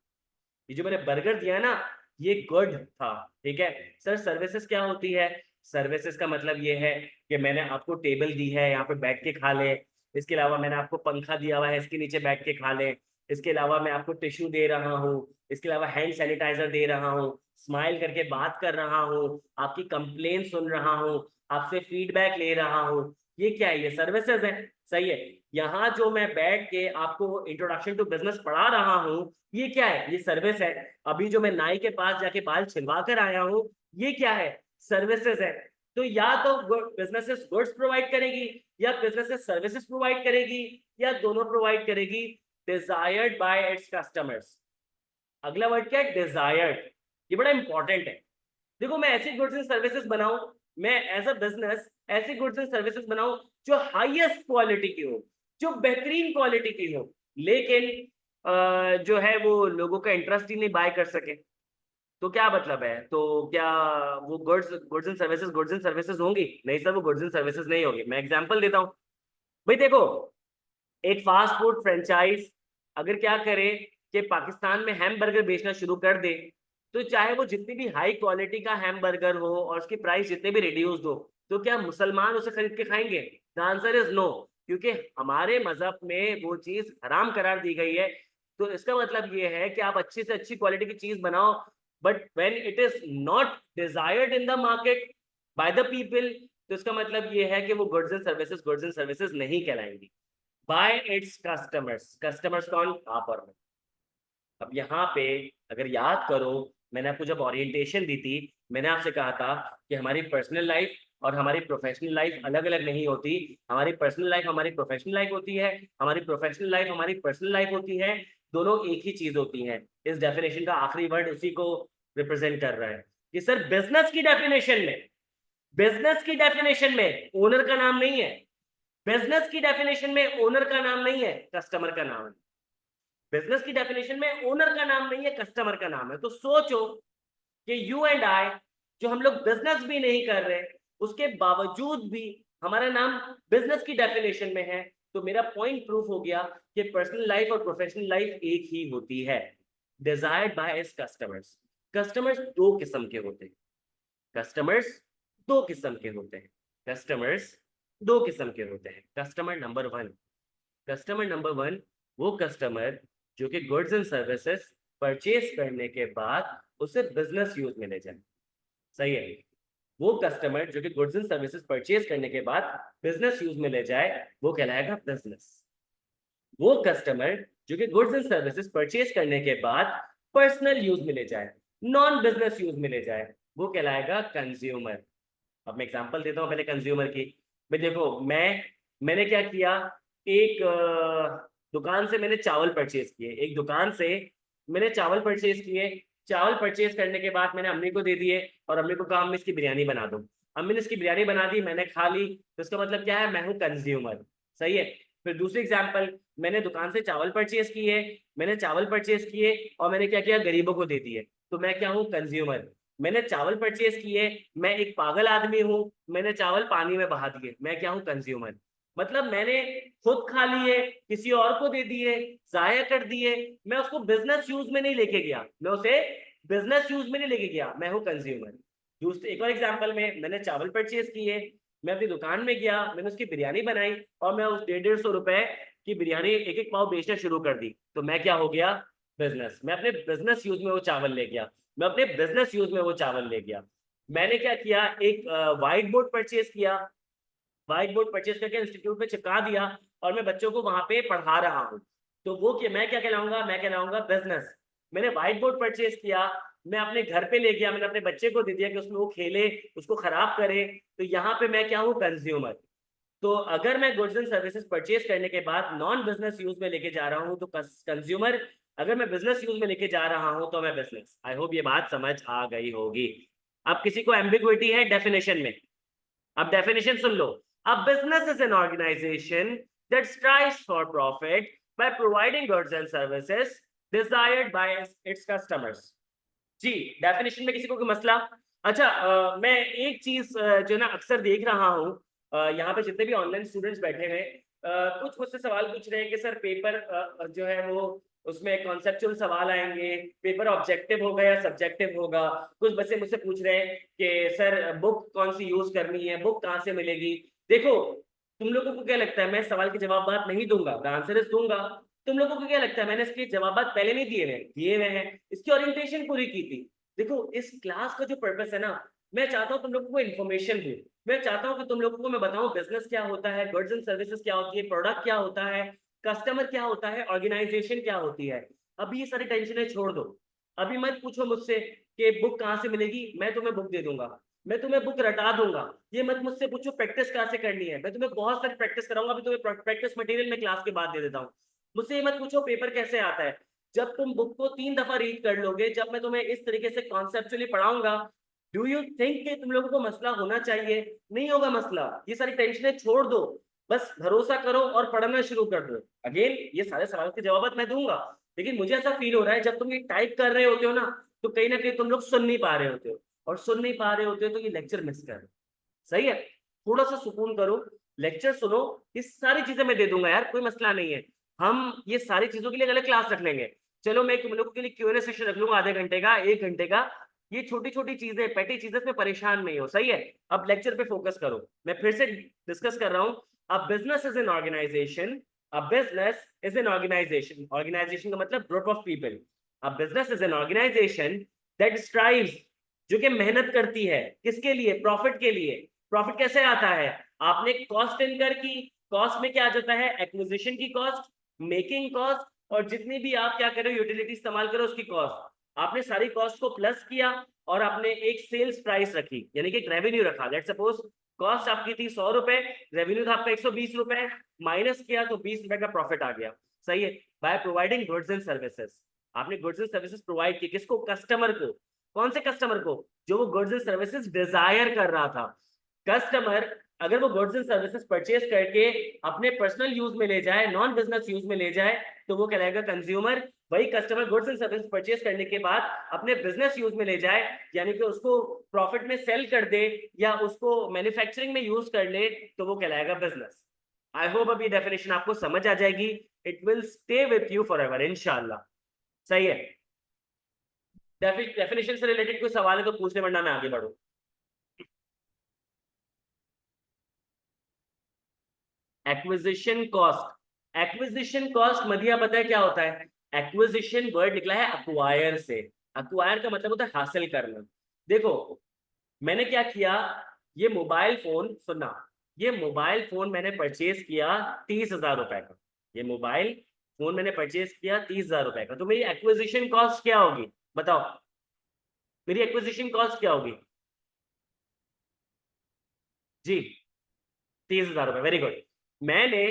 ये जो मैंने बर्गर दिया ना, ये गुड था, ठीक है। सर सर्विसेज क्या होती है? सर्विसेज का मतलब ये है कि मैंने आपको टेबल दी है, यहाँ पे बैठ के खा ले, इसके अलावा मैंने आपको पंखा दिया हुआ है, इसके नीचे बैठ के खा ले, इसके अलावा मैं आपको टिश्यू दे रहा हूँ, इसके अलावा हैंड सैनिटाइजर दे रहा हूँ, स्माइल करके बात कर रहा हूँ, आपकी कंप्लेन सुन रहा हूँ, आपसे फीडबैक ले रहा हूँ। ये क्या है? ये सर्विसेज है, सही है। यहाँ जो मैं बैठ के आपको इंट्रोडक्शन टू बिजनेस पढ़ा रहा हूँ, ये क्या है? ये सर्विस है। अभी जो मैं नाई के पास जाके बाल छिलवा कर आया हूँ, ये क्या है? सर्विसेज है। तो या तो बिजनेसेस गुड्स प्रोवाइड करेगी, या बिजनेसेस सर्विसेज प्रोवाइड करेगी, या दोनों प्रोवाइड करेगी, डिजायर्ड बाय इट्स कस्टमर्स। अगला वर्ड क्या है? डिजायर्ड। ये बड़ा इंपॉर्टेंट है। देखो, मैं ऐसी गुड्स एंड सर्विसेज बनाऊं, मैं एज अ बिजनेस ऐसी गुड्स एंड सर्विसेज बनाऊं जो हाईएस्ट क्वालिटी की हो, जो बेहतरीन क्वालिटी की हो, लेकिन जो है वो लोगों का इंटरेस्ट ही नहीं बाय कर सके, तो क्या मतलब है? तो क्या वो गुड्स एंड सर्विसेज होंगी? नहीं सर, वो गुड्स एंड सर्विसेज नहीं होगी। मैं एग्जांपल देता हूँ। भाई देखो, एक फास्ट फूड फ्रेंचाइज अगर क्या करे कि पाकिस्तान में हैमबर्गर बेचना शुरू कर दे, तो चाहे वो जितनी भी हाई क्वालिटी का हैमबर्गर हो और उसकी प्राइस जितने भी रिड्यूस्ड हो, तो क्या मुसलमान उसे खरीद के खाएंगे? द आंसर इज नो, क्योंकि हमारे मजहब में वो चीज हराम करार दी गई है। तो इसका मतलब ये है कि आप अच्छी से अच्छी क्वालिटी की चीज बनाओ, but when it is not desired in the market by the people, तो इसका मतलब ये है कि वो गुड्स एंड सर्विसेज नहीं कहलाएंगी। बाय इट्स कस्टमर्स, कस्टमर्स कौन? आप और मैं। अब यहाँ पे अगर याद करो, मैंने आपको जब ओरिएंटेशन दी थी, मैंने आपसे कहा था कि हमारी पर्सनल लाइफ और हमारी प्रोफेशनल लाइफ अलग अलग नहीं होती। हमारी पर्सनल लाइफ हमारी प्रोफेशनल लाइफ होती है, हमारी प्रोफेशनल लाइफ हमारी पर्सनल लाइफ होती है, दोनों एक ही चीज होती है। इस डेफिनेशन का आखिरी वर्ड उसी को रिप्रेजेंट कर रहा है कि सर बिजनेस की डेफिनेशन में ओनर का नाम नहीं है, बिजनेस की डेफिनेशन में ओनर का नाम नहीं है, कस्टमर का नाम है। बिजनेस की डेफिनेशन में ओनर का नाम नहीं है, कस्टमर का नाम है। तो सोचो कि यू एंड आई, जो हम लोग बिजनेस भी नहीं कर रहे, उसके बावजूद भी हमारा नाम बिजनेस की डेफिनेशन में है, तो मेरा पॉइंट प्रूफ हो गया कि पर्सनल लाइफ और प्रोफेशनल लाइफ एक ही होती है। Desired by is customers. Customers दो किस्म के होते हैं, कस्टमर्स दो किस्म के होते हैं, कस्टमर्स दो किस्म के होते हैं। कस्टमर नंबर वन, वो कस्टमर जो कि गुड्स एंड सर्विसेज परचेज करने के बाद उसे बिजनेस यूज में ले जाए, सही है। वो कस्टमर जो कि गुड्स एंड सर्विसेज परचेज करने के बाद बिजनेस यूज में ले जाए, वो कहलाएगा बिजनेस। वो कस्टमर जो कि गुड्स एंड सर्विसेज परचेज करने के बाद पर्सनल यूज में ले जाए, नॉन बिजनेस यूज में ले जाए, वो कहलाएगा कंज्यूमर। अब मैं एग्जांपल देता हूँ पहले कंज्यूमर की। भाई देखो, मैंने क्या किया, एक दुकान से मैंने चावल परचेज किए, एक दुकान से मैंने चावल परचेज किए। चावल परचेज करने के बाद मैंने अम्मी को दे दिए और अम्मी को कहा अम्मी इसकी बिरयानी बना दो। अम्मी ने इसकी बिरयानी बना दी, मैंने खा ली, तो इसका मतलब क्या है, मैं हूँ कंज्यूमर। सही है। फिर दूसरी एग्जाम्पल, मैंने दुकान से चावल परचेज किए, मैंने चावल परचेज किए और मैंने क्या किया, गरीबों को दे दिए, तो मैं क्या हूँ, कंज्यूमर। मैंने चावल परचेज किए, मैं एक पागल आदमी हूँ, मैंने चावल पानी में बहा दिए, मैं क्या हूँ, कंज्यूमर। मतलब मैंने खुद खा लिए, किसी और को दे दिए, जाया कर दिए, मैं उसको बिजनेस यूज में नहीं लेके गया, मैं उसे बिजनेस यूज में नहीं लेके गया, मैं हूँ कंज्यूमर। दूसरे एक और एग्जांपल में, मैंने चावल परचेज किए, मैं अपनी दुकान में गया, मैंने उसकी बिरयानी बनाई और मैं उस 150-150 रुपए की बिरयानी एक एक पाव बेचना शुरू कर दी, तो मैं क्या हो गया, बिजनेस। मैं अपने बिजनेस यूज में वो चावल ले गया, मैं अपने बिजनेस यूज में वो चावल ले गया। मैंने क्या किया, एक व्हाइट बोर्ड परचेज किया, व्हाइट बोर्ड परचेज करके इंस्टीट्यूट में चिपका दिया और मैं बच्चों को वहां पे पढ़ा रहा हूँ, तो वो क्या, मैं क्या कहलाऊंगा, मैं कहलाऊंगा बिजनेस। मैंने व्हाइट बोर्ड परचेज किया, मैं अपने घर पे ले गया, मैंने अपने बच्चे को दे दिया कि उसमें वो खेले, उसको खराब करे, तो यहाँ पे मैं क्या हूँ, कंज्यूमर। तो अगर मैं गुड्स एंड सर्विसेज परचेज करने के बाद नॉन बिजनेस यूज में लेके जा रहा हूँ तो कंज्यूमर, अगर मैं बिजनेस यूज में लेके जा रहा हूँ तो मैं बिजनेस। आई होप ये बात समझ आ गई होगी। अब किसी को एम्बिग्विटी है डेफिनेशन में, अब definition soon low. A business is an organization that strives for profit by providing goods and services desired by its customers। जी, डेफिनेशन में किसी को कोई मसला? अच्छा, मैं एक चीज जो ना अक्सर देख रहा हूँ, यहाँ पे जितने भी ऑनलाइन स्टूडेंट्स बैठे हैं, कुछ मुझसे सवाल पूछ रहे हैं कि सर पेपर जो है वो, उसमें कॉन्सेप्चुअल सवाल आएंगे, पेपर ऑब्जेक्टिव होगा या सब्जेक्टिव होगा। कुछ बच्चे मुझसे पूछ रहे हैं कि सर बुक कौन सी यूज करनी है, बुक कहाँ से मिलेगी। देखो, तुम लोगों को क्या लगता है मैं सवाल के जवाब बात नहीं दूंगा, द आंसर इज दूंगा। तुम लोगों को क्या लगता है मैंने इसके जवाब पहले नहीं दिए हुए, दिए हुए हैं, इसकी ओरिएंटेशन पूरी की थी। देखो, इस क्लास का जो पर्पस है ना, मैं चाहता हूँ तुम लोगों को इन्फॉर्मेशन दूं, मैं चाहता हूँ कि तुम लोगों को मैं बताऊं बिजनेस क्या होता है, गुड्स एंड सर्विसेज क्या होती है, प्रोडक्ट क्या होता है, कस्टमर क्या होता है, ऑर्गेनाइजेशन क्या होती है। अभी ये सारी टेंशनें छोड़ दो। अभी मत पूछो मुझसे कि बुक कहाँ से मिलेगी, मैं तुम्हें बुक दे दूंगा, मैं तुम्हें बुक रटा दूंगा। ये मत मुझसे पूछो प्रैक्टिस कहाँ से करनी है, मैं तुम्हें बहुत सारी प्रैक्टिस कराऊंगा, अभी तुम्हें प्रैक्टिस मटेरियल में क्लास के बाद दे देता हूँ। मुझसे ये मत पूछो पेपर कैसे आता है। जब तुम बुक को 3 दफा रीड कर लोगे, जब मैं तुम्हें इस तरीके से कॉन्सेप्चुअली पढ़ाऊंगा, डू यू थिंक कि तुम लोगों को मसला होना चाहिए? नहीं होगा मसला, ये सारी टेंशनें छोड़ दो, बस भरोसा करो और पढ़ना शुरू कर दो। अगेन, ये सारे सवाल के जवाब मैं दूंगा, लेकिन मुझे ऐसा फील हो रहा है जब तुम ये टाइप कर रहे होते हो ना, तो कहीं ना कहीं तुम लोग सुन नहीं पा रहे होते हो, और सुन नहीं पा रहे होते हो तो ये लेक्चर मिस कर रहे हो। सही है, थोड़ा सा सुकून करो, लेक्चर सुनो, ये सारी चीजें मैं दे दूंगा यार, कोई मसला नहीं है। हम ये सारी चीजों के लिए अलग क्लास रख लेंगे। चलो, मैं तुम लोगों के लिए क्यूएनए सेशन रख लूंगा, आधे घंटे का, 1 घंटे का। ये छोटी छोटी चीजें, पेटी चीजें में परेशान नहीं हो, सही है। अब लेक्चर पे फोकस करो। मैं फिर से डिस्कस कर रहा हूँ। A business is an organisation, a business is an organisation, organisation का मतलब group of people. A business is an organisation that strives, जो कि मेहनत करती है, किसके लिए, प्रॉफिट के लिए। प्रॉफिट कैसे आता है, आपने कॉस्ट इनकर की, कॉस्ट में क्या आ जाता है, एक्विजिशन की कॉस्ट, मेकिंग कॉस्ट, और जितनी भी आप क्या करो यूटिलिटी इस्तेमाल करो उसकी कॉस्ट, आपने सारी कॉस्ट को प्लस किया और आपने एक सेल्स प्राइस रखी, यानी कि एक रेवेन्यू रखा। लेट सपोज कॉस्ट आपकी थी 100 रुपए, रेवेन्यू था आपका 120 रुपए, माइनस किया तो 20 रुपए का प्रॉफिट आ गया। सही है। By providing goods and services, आपने गुड्स एंड सर्विसेज प्रोवाइड की, किसको, कस्टमर को। कौन से कस्टमर को, जो वो गुड्स एंड सर्विसेज डिजायर कर रहा था। कस्टमर अगर वो गुड्स एंड सर्विसेज परचेज करके अपने पर्सनल यूज में ले जाए, नॉन बिजनेस यूज में ले जाए, तो वो कहलाएगा कंज्यूमर। वही customer goods and service purchase करने के बाद अपने बिजनेस यूज में ले जाए, यानी कि उसको प्रॉफिट में सेल कर दे या उसको मैन्युफैक्चरिंग में यूज कर ले, तो वो कहलाएगा बिजनेस। आई होप अभी डेफिनेशन आपको समझ आ जाएगी। It will stay with you for ever इंशाल्लाह। सही है। डेफिनेशन से रिलेटेड कोई सवाल है तो पूछने, वरना मैं आगे बढ़ू। Acquisition cost, acquisition cost Madhiya पता है क्या होता है? एक्विजिशन वर्ड निकला है अक्वायर से। अक्वायर का मतलब होता है हासिल करना। देखो, मैंने क्या किया, ये मोबाइल फोन सुनना, ये मोबाइल फोन मैंने परचेज किया 30,000 रुपए का, ये मोबाइल फोन मैंने परचेज किया 30,000 रुपए का, तो मेरी एक्विजिशन कॉस्ट क्या होगी, बताओ, मेरी एक्विजिशन कॉस्ट क्या होगी? जी, 30,000 रुपए, वेरी गुड। मैंने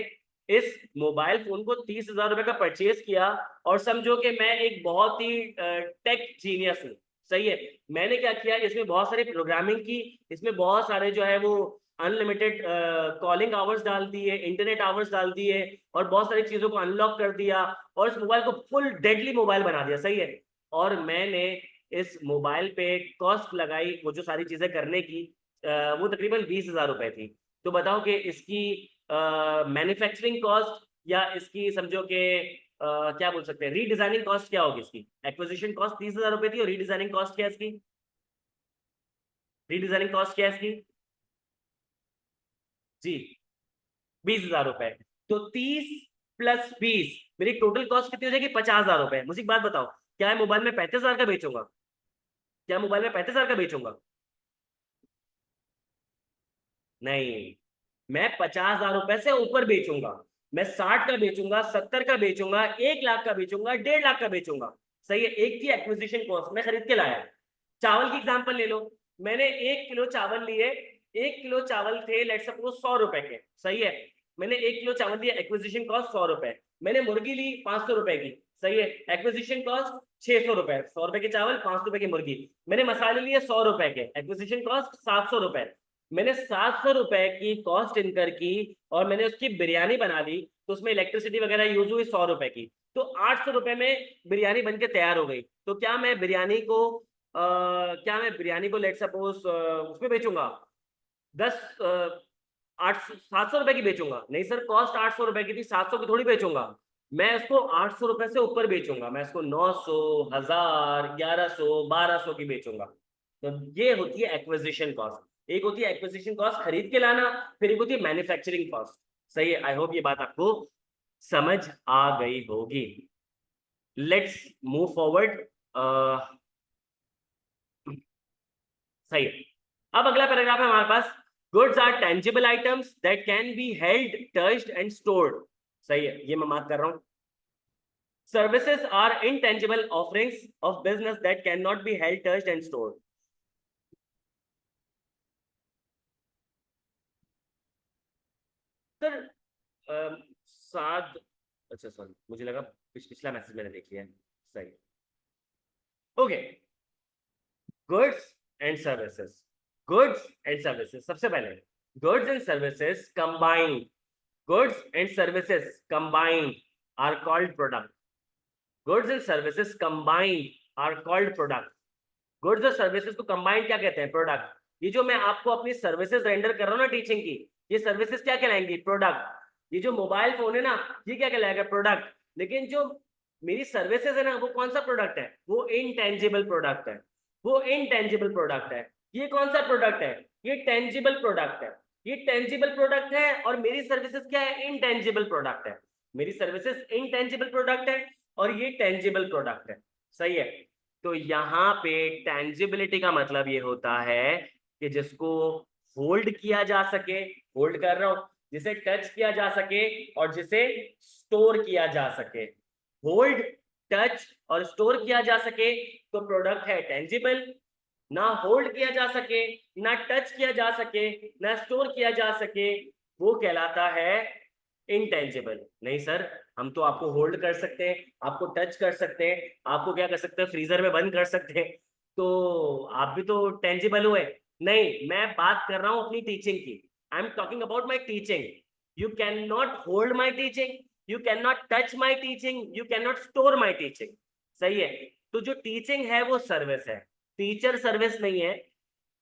इस मोबाइल फोन को 30,000 रुपए का परचेज किया, और समझो कि मैं एक बहुत ही टेक जीनियस हूँ, सही है। मैंने क्या किया, इसमें बहुत सारी प्रोग्रामिंग की, इसमें बहुत सारे जो है वो अनलिमिटेड कॉलिंग आवर्स डाल दिए, इंटरनेट आवर्स डाल दिए, और बहुत सारी चीजों को अनलॉक कर दिया, और इस मोबाइल को फुल डेडली मोबाइल बना दिया, सही है। और मैंने इस मोबाइल पे कॉस्ट लगाई, वो जो सारी चीजें करने की, वो तकरीबन 20,000 रुपए थी। तो बताओ कि इसकी मैन्युफैक्चरिंग कॉस्ट, या इसकी समझो कि क्या बोल सकते हैं, रीडिजाइनिंग कॉस्ट क्या होगी इसकी। एक्विजिशन कॉस्ट 30,000 रुपए थी, और रीडिजाइनिंग कॉस्ट क्या है इसकी, रीडिजाइनिंग कॉस्ट क्या है इसकी जी, 20,000 रुपए। तो 30 + 20 मेरी टोटल कॉस्ट कितनी हो जाएगी, 50,000 रुपए। मुझे एक बात बताओ, क्या है मोबाइल में 35,000 का बेचूंगा, क्या मोबाइल में 35,000 का बेचूंगा? नहीं, मैं 50,000 रुपए से ऊपर बेचूंगा। मैं 60 का बेचूंगा, 70 का बेचूंगा, 1 लाख का बेचूंगा, 1.5 लाख का बेचूंगा, सही है। एक थी एक्विजिशन कॉस्ट, मैं खरीद के लाया। चावल की एग्जांपल ले लो, मैंने 1 किलो चावल लिए, 1 किलो चावल थे लेट सपोज 100 रुपए के, सही है। मैंने 1 किलो चावल दिया, एक्विजिशन कॉस्ट 100 रुपए। मैंने मुर्गी ली 500 रुपए की, सही है, एक्विजिशन कॉस्ट 600 रुपए, 100 रुपए के चावल, 500 रुपए की मुर्गी। मैंने मसाले लिए 100 रुपए के, एक्विजिशन कॉस्ट 700 रुपए। मैंने 700 रुपए की कॉस्ट इनकर की, और मैंने उसकी बिरयानी बना ली, तो उसमें इलेक्ट्रिसिटी वगैरह यूज हुई 100 रुपए की, तो 800 रुपए में बिरयानी बनके तैयार हो गई। तो क्या मैं बिरयानी को लेट सपोज उसमें बेचूंगा 10 700 रुपए की बेचूंगा? नहीं सर, कॉस्ट 800 रुपए की थी, 700 की थोड़ी बेचूंगा। मैं उसको 800 रुपए से ऊपर बेचूंगा, मैं इसको 900, 1000, 1100, 1200 की बेचूंगा। तो ये होती है एक्विजिशन कॉस्ट। एक होती है एक्विजिशन कॉस्ट खरीद के लाना, फिर एक होती है मैन्युफैक्चरिंग कॉस्ट, सही है। आई होप ये बात आपको समझ आ गई होगी। Let's move forward. सही है। अब अगला पैराग्राफ है हमारे पास, goods are tangible items that can be held, touched and stored, सही है, ये मैं बात कर रहा हूं। Services are intangible offerings of business that cannot be held, touched and stored. Sir सात, अच्छा सॉरी, मुझे लगा पिछला मैसेज मैंने देख लिया है, सही। Okay, goods and services, goods and services, सबसे पहले goods and services combined, goods and services combined are called product, goods and services combined are called product. Goods और सर्विसेज को कंबाइंड क्या कहते हैं, प्रोडक्ट। ये जो मैं आपको अपनी सर्विसेज रेंडर कर रहा हूँ ना टीचिंग की, ये सर्विसेज क्या कहलाएंगी, प्रोडक्ट। ये जो मोबाइल फोन है ना, ये क्या कहलाएगा, प्रोडक्ट। लेकिन जो मेरी सर्विसेज है ना, वो कौन सा प्रोडक्ट है, वो इनटेंजिबल प्रोडक्ट है, वो इनटेंजिबल प्रोडक्ट है। ये कौन सा प्रोडक्ट है, ये टेंजिबल प्रोडक्ट है। ये टेंजिबल प्रोडक्ट है, और मेरी सर्विसेज क्या है, इनटेंजिबल प्रोडक्ट है। मेरी सर्विसेज इनटेंजिबल प्रोडक्ट है, और ये टेंजिबल प्रोडक्ट है, सही है। तो यहाँ पे टेंजिबिलिटी का मतलब ये होता है कि जिसको होल्ड किया जा सके, होल्ड कर रहा हूं, जिसे टच किया जा सके, और जिसे स्टोर किया जा सके। होल्ड, टच और स्टोर किया जा सके तो प्रोडक्ट है टेंजिबल। ना होल्ड किया जा सके, ना टच किया जा सके, ना स्टोर किया जा सके, वो कहलाता है इनटेंजिबल। नहीं सर, हम तो आपको होल्ड कर सकते हैं, आपको टच कर सकते हैं, आपको क्या कर सकते हैं, फ्रीजर में बंद कर सकते हैं, तो आप भी तो टेंजिबल हुए। नहीं, मैं बात कर रहा हूं अपनी टीचिंग की। I am talking about my teaching. You can not hold my teaching, you can not touch my teaching, you can not store my teaching, सही है। तो जो टीचिंग है वो सर्विस है, टीचर सर्विस नहीं है,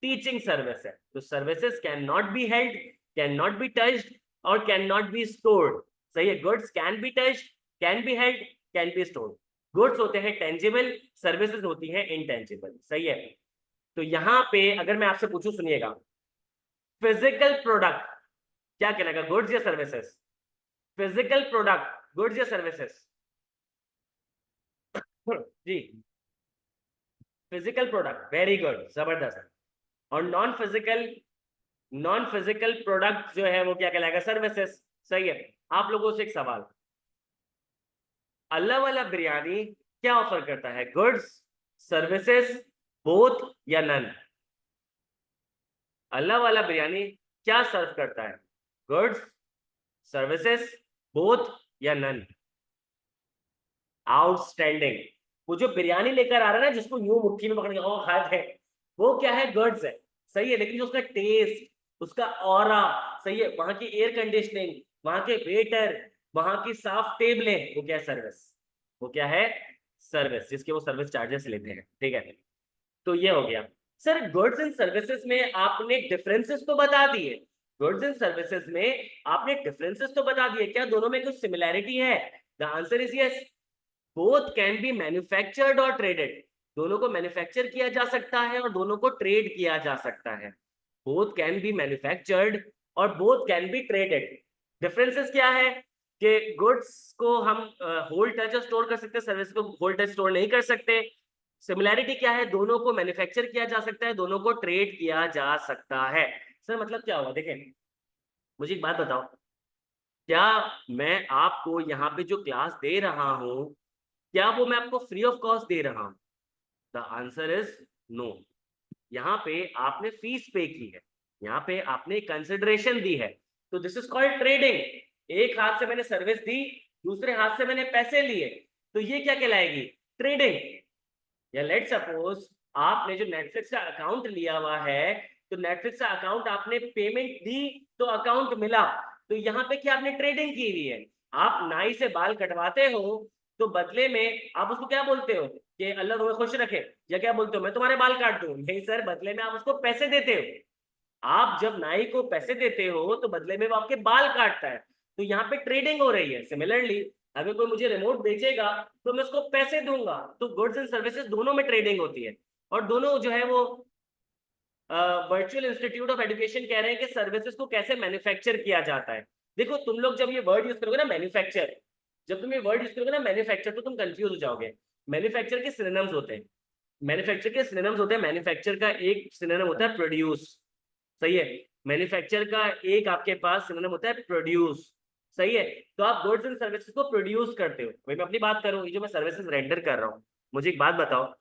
टीचिंग सर्विस है। तो services can not be held, can not be touched और कैन नॉट बी स्टोर्ड, सही है। Goods can be touched, can be held, can be stored. Goods होते हैं टेंजिबल, सर्विसेज होती हैं इनटेंजिबल, सही है। तो यहां पे अगर मैं आपसे पूछूं, सुनिएगा, फिजिकल प्रोडक्ट क्या कहलाएगा, गुड्स या सर्विसेज? फिजिकल प्रोडक्ट गुड्स या सर्विसेज? जी, फिजिकल प्रोडक्ट, वेरी गुड, जबरदस्त। और नॉन फिजिकल प्रोडक्ट जो है वो क्या कहलाएगा, सर्विसेज, सही है। आप लोगों से एक सवाल, अल्लाह वाला बिरयानी क्या ऑफर करता है, गुड्स, सर्विसेज, बोथ या नन? अल्लाह वाला बिरयानी क्या सर्व करता है, गुड्स, सर्विसेज बोथ या नन? आउटस्टैंडिंग। वो जो बिरयानी लेकर आ रहा है ना, जिसको यूं मुट्ठी में पकड़ के खाते हैं, वो क्या है? गुड्स है, सही है। लेकिन जो उसका टेस्ट, उसका ऑरा, सही है, वहां की एयर कंडीशनिंग, वहां के वेटर, वहां की साफ टेबलें, वो क्या है? सर्विस। वो क्या है? सर्विस, जिसके वो सर्विस चार्जेस लेते हैं, ठीक है। तो ये हो गया। सर गुड्स एंड सर्विसेज में आपने डिफरेंसेस तो बता दिए, गुड्स एंड सर्विसेज में आपने डिफरेंसेस तो बता दिए, क्या दोनों में कुछ सिमिलैरिटी है? The answer is yes. Both can be manufactured और ट्रेडेड। दोनों को मैन्युफैक्चर किया जा सकता है और दोनों को ट्रेड किया जा सकता है। बोथ कैन बी मैन्युफैक्चर्ड और both can be traded. Differences क्या है? कि गुड्स को हम होल्ड टच स्टोर कर सकते हैं, सर्विस को होल्ड टच स्टोर नहीं कर सकते। सिमिलैरिटी क्या है? दोनों को मैन्युफैक्चर किया जा सकता है, दोनों को ट्रेड किया जा सकता है। सर मतलब क्या हुआ? देखें, मुझे एक बात बताओ, क्या मैं आपको यहाँ पे जो क्लास दे रहा हूँ, क्या वो मैं आपको फ्री ऑफ कॉस्ट दे रहा हूँ? The answer is no. यहाँ पे आपने फीस पे की है, यहाँ पे आपने कंसिडरेशन दी है। तो दिस इज कॉल्ड ट्रेडिंग। एक हाथ से मैंने सर्विस दी, दूसरे हाथ से मैंने पैसे लिए, तो ये क्या कहलाएगी? ट्रेडिंग। या लेट सपोज आपने जो नेटफ्लिक्स का अकाउंट लिया हुआ है, तो नेटफ्लिक्स का अकाउंट आपने पेमेंट दी तो अकाउंट मिला, तो यहाँ पे क्या आपने ट्रेडिंग की हुई है? आप नाई से बाल कटवाते हो, तो बदले में आप उसको क्या बोलते हो? कि अल्लाह तुम्हें खुश रखे, या क्या बोलते हो? मैं तुम्हारे बाल काट दूं। नहीं सर, बदले में आप उसको पैसे देते हो। आप जब नाई को पैसे देते हो तो बदले में वो आपके बाल काटता है, तो यहाँ पे ट्रेडिंग हो रही है। सिमिलरली अगर कोई मुझे रिमोट बेचेगा तो मैं उसको पैसे दूंगा। तो गुड्स एंड सर्विसेज दोनों में ट्रेडिंग होती है, और दोनों जो है वो वर्चुअल इंस्टीट्यूट ऑफ एजुकेशन कह रहे हैं कि सर्विसेज को कैसे मैन्युफैक्चर किया जाता है। देखो तुम लोग जब ये वर्ड यूज करोगे ना मैन्युफैक्चर, जब तुम ये वर्ड यूज करोगे ना मैन्युफैक्चर, तो तुम कंफ्यूज हो जाओगे। मैन्युफैक्चर के सिनोनिम्स होते हैं, मैन्युफैक्चर के सिनोनिम्स होते हैं। मैन्युफैक्चर का एक सिनोनिम होता है प्रोड्यूस, सही है। मैन्युफैक्चर का एक आपके पास सिनोनिम होता है प्रोड्यूस, सही है। तो आप गुड्स एंड सर्विसेज को प्रोड्यूस करते हो। भाई मैं अपनी बात करूं, ये जो मैं सर्विसेज रेंडर कर रहा हूं, मुझे एक बात बताओ,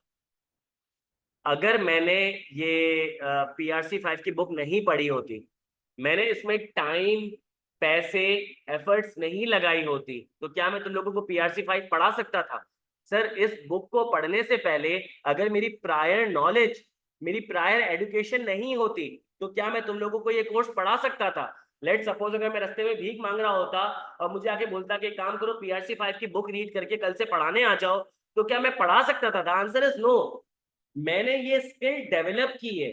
अगर मैंने ये PRC 5 की बुक नहीं पढ़ी होती, मैंने इसमें टाइम, पैसे, एफर्ट्स नहीं लगाई होती, तो क्या मैं तुम लोगों को PRC 5 पढ़ा सकता था? सर इस बुक को पढ़ने से पहले अगर मेरी प्रायर नॉलेज, मेरी प्रायर एजुकेशन नहीं होती, तो क्या मैं तुम लोगों को ये कोर्स पढ़ा सकता था? लेट सपोज अगर मैं रास्ते में भीख मांग रहा होता और मुझे आके बोलता कि काम करो PRC 5 की बुक रीड करके कल से पढ़ाने आ जाओ, तो क्या मैं पढ़ा सकता था? The answer is no. मैंने ये स्किल डेवलप की है,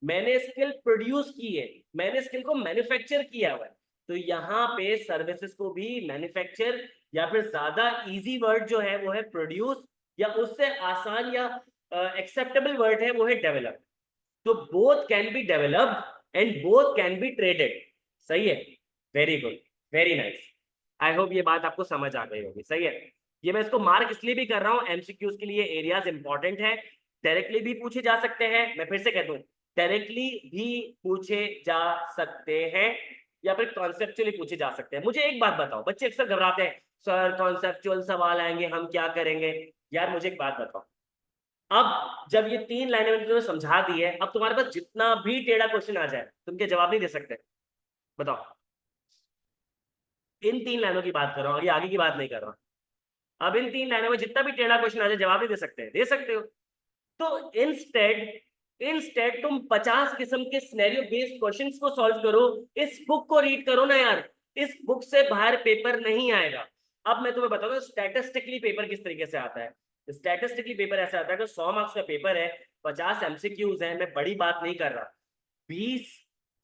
मैंने स्किल प्रोड्यूस की है, मैंने स्किल को मैन्युफैक्चर किया हुआ है। तो यहाँ पे सर्विसेज को भी मैन्युफैक्चर, या फिर ज्यादा इजी वर्ड जो है वो है प्रोड्यूस, या उससे आसान या एक्सेप्टेबल वर्ड है वो है डेवलप। तो both can be developed and both can be traded, सही है। Very good, very nice. I hope ये बात आपको समझ आ गई होगी, सही है। ये मैं इसको मार्क इसलिए भी कर रहा हूँ, एमसीक्यूज के लिए एरियाज इंपॉर्टेंट है। डायरेक्टली भी पूछे जा सकते हैं, मैं फिर से कह दूं, डायरेक्टली भी पूछे जा सकते हैं, या फिर कॉन्सेप्चुअली पूछे जा सकते हैं। मुझे एक बात बताओ, बच्चे अक्सर घबराते हैं, सर कॉन्सेप्चुअल सवाल आएंगे हम क्या करेंगे? यार मुझे एक बात बताओ, अब जब ये 3 लाइनें मैंने तुम्हें समझा दी है, अब तुम्हारे पास जितना भी टेढ़ा क्वेश्चन आ जाए, तुम क्या जवाब नहीं दे सकते? बताओ। इन 3 लाइनों की बात कर रहा हूँ, ये आगे की बात नहीं कर रहा। अब इन 3 लाइनों में जितना भी टेढ़ा क्वेश्चन आ जाए, जवाब नहीं दे सकते? दे सकते हो। तो इंस्टेड इंस्टेड तुम 50 किस्म के सिनेरियो बेस्ड क्वेश्चंस को सॉल्व करो। इस बुक को रीड करो ना यार, इस बुक से बाहर पेपर नहीं आएगा। अब मैं तुम्हें बताऊंगा स्टैटिस्टिकली पेपर किस तरीके से आता है। स्टैटिस्टिकली पेपर ऐसा आता है कि 100 मार्क्स का पेपर है, 50 एमसीक्यूज है, मैं बड़ी बात नहीं कर रहा, 20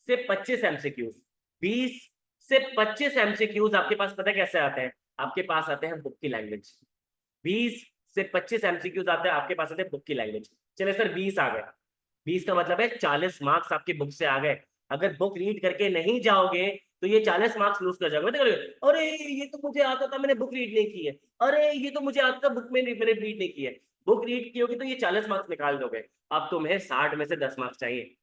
से 25 एमसीक्यूज, 20 से 25 एमसीक्यूज आपके पास पता है कैसे आते हैं? आपके पास आते हैं बुक की लैंग्वेज। 20 से 25 एमसीक्यूज आते हैं आपके पास आते हैं बुक की लैंग्वेज। चले सर 20 आ गए, 20 का मतलब है 40 मार्क्स आपकी बुक से आ गए। अगर बुक रीड करके नहीं जाओगे तो ये 40 मार्क्स लूज कर जाओगे। अरे ये तो मुझे आता था, मैंने बुक रीड नहीं की है, अरे ये तो मुझे आता था, बुक में मैंने रीड नहीं की है। बुक रीड की होगी तो ये 40 मार्क्स निकाल दोगे। अब तुम्हें 60 में से 10 मार्क्स चाहिए।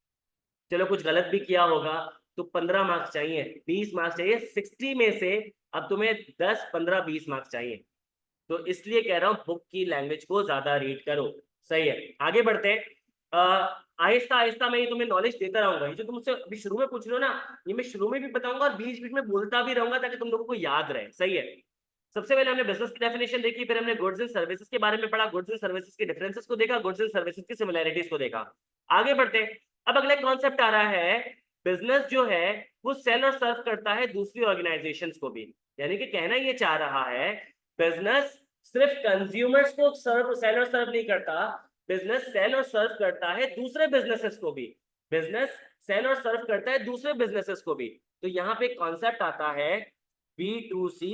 चलो कुछ गलत भी किया होगा तो 15 मार्क्स चाहिए, 20 मार्क्स चाहिए, 60 में से अब तुम्हें 10, 15, 20 मार्क्स चाहिए। तो इसलिए कह रहा हूं बुक की लैंग्वेज को ज्यादा रीड करो, सही है। आगे बढ़ते हैं। आहिस्ता आहिस्ता मैं ये तुम्हें नॉलेज देता रहूंगा। ये जो तुम मुझसे अभी शुरू में पूछ रहे हो ना, ये मैं शुरू में भी बताऊंगा और बीच बीच में बोलता भी रहूंगा ताकि तुम लोगों को याद रहे। सही है। सबसे पहले हमने बिजनेस की डेफिनेशन देखी, फिर हमने गुड्स एंड सर्विसेज के बारे में पढ़ा, गुड्स एंड सर्विसेज के डिफरेंसेस को देखा, गुड्स एंड सर्विसेज की सिमिलैरिटीज को देखा। आगे बढ़ते हैं। अब अगला कॉन्सेप्ट आ रहा है, बिजनेस जो है वो सेल और सर्व करता है दूसरी ऑर्गेनाइजेशंस को भी। यानी कि कहना ये चाह रहा है, बिजनेस सिर्फ कंज्यूमर्स को सर्व सेल और सर्व नहीं करता, बिजनेस सेल और सर्व करता है दूसरे बिजनेसेस को भी। बिजनेस सेल और सर्व करता है दूसरे बिजनेसेस को भी। तो यहाँ पे कॉन्सेप्ट आता है B2C,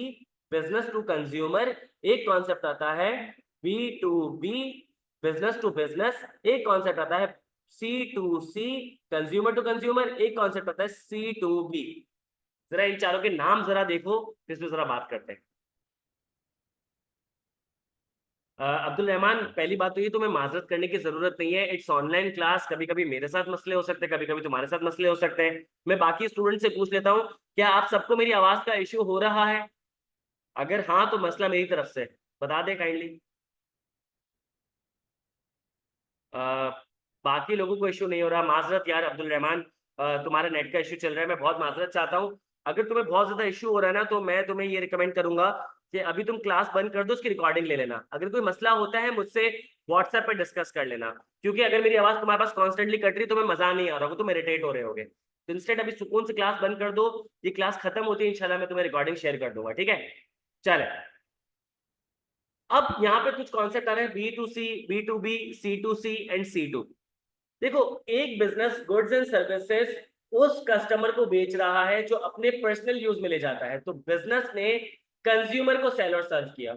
बिजनेस टू कंज्यूमर। एक कॉन्सेप्ट आता है B2B, बिजनेस टू बिजनेस। एक कॉन्सेप्ट आता है C2C, कंज्यूमर टू कंज्यूमर। एक कॉन्सेप्ट आता है C2B। जरा इन चारों के नाम जरा देखो, इसमें जरा बात करते हैं। अब्दुल रहमान, पहली बात तो ये, तुम्हें माजरत करने की जरूरत नहीं है। इट्स ऑनलाइन क्लास, कभी कभी मेरे साथ मसले हो सकते हैं, कभी कभी तुम्हारे साथ मसले हो सकते हैं। मैं बाकी स्टूडेंट से पूछ लेता हूँ, क्या आप सबको मेरी आवाज का इश्यू हो रहा है? अगर हाँ तो मसला मेरी तरफ से, बता दे काइंडली। बाकी लोगों को इश्यू नहीं हो रहा। माजरत यार अब्दुल रहमान, तुम्हारा नेट का इश्यू चल रहा है, मैं बहुत माजरत चाहता हूँ। अगर तुम्हें बहुत ज्यादा इश्यू हो रहा है ना, तो मैं तुम्हें ये रिकमेंड करूंगा कि अभी तुम क्लास बंद कर दो, उसकी रिकॉर्डिंग ले लेना। अगर कोई मसला होता है मुझसे व्हाट्सएप पे डिस्कस कर लेना, क्योंकि अगर मेरी आवाज तुम्हारे पास कॉन्स्टेंटली कट रही तो मैं मजा नहीं आ रहा होगा, तुम इरिटेट हो रहे होगे। तो इंस्टेड अभी सुकून से क्लास बंद कर दो। ये क्लास खत्म होती है इंशाल्लाह मैं तुम्हें रिकॉर्डिंग शेयर कर दूंगा, ठीक है? चले, अब यहाँ पे कुछ कॉन्सेप्ट आ रहे हैं, B2C, B2B, C2C and C2। देखो, एक बिजनेस गुड्स एंड सर्विसेज उस कस्टमर को बेच रहा है जो अपने पर्सनल यूज में ले जाता है, तो बिजनेस ने कंज्यूमर को सेल और सर्व किया।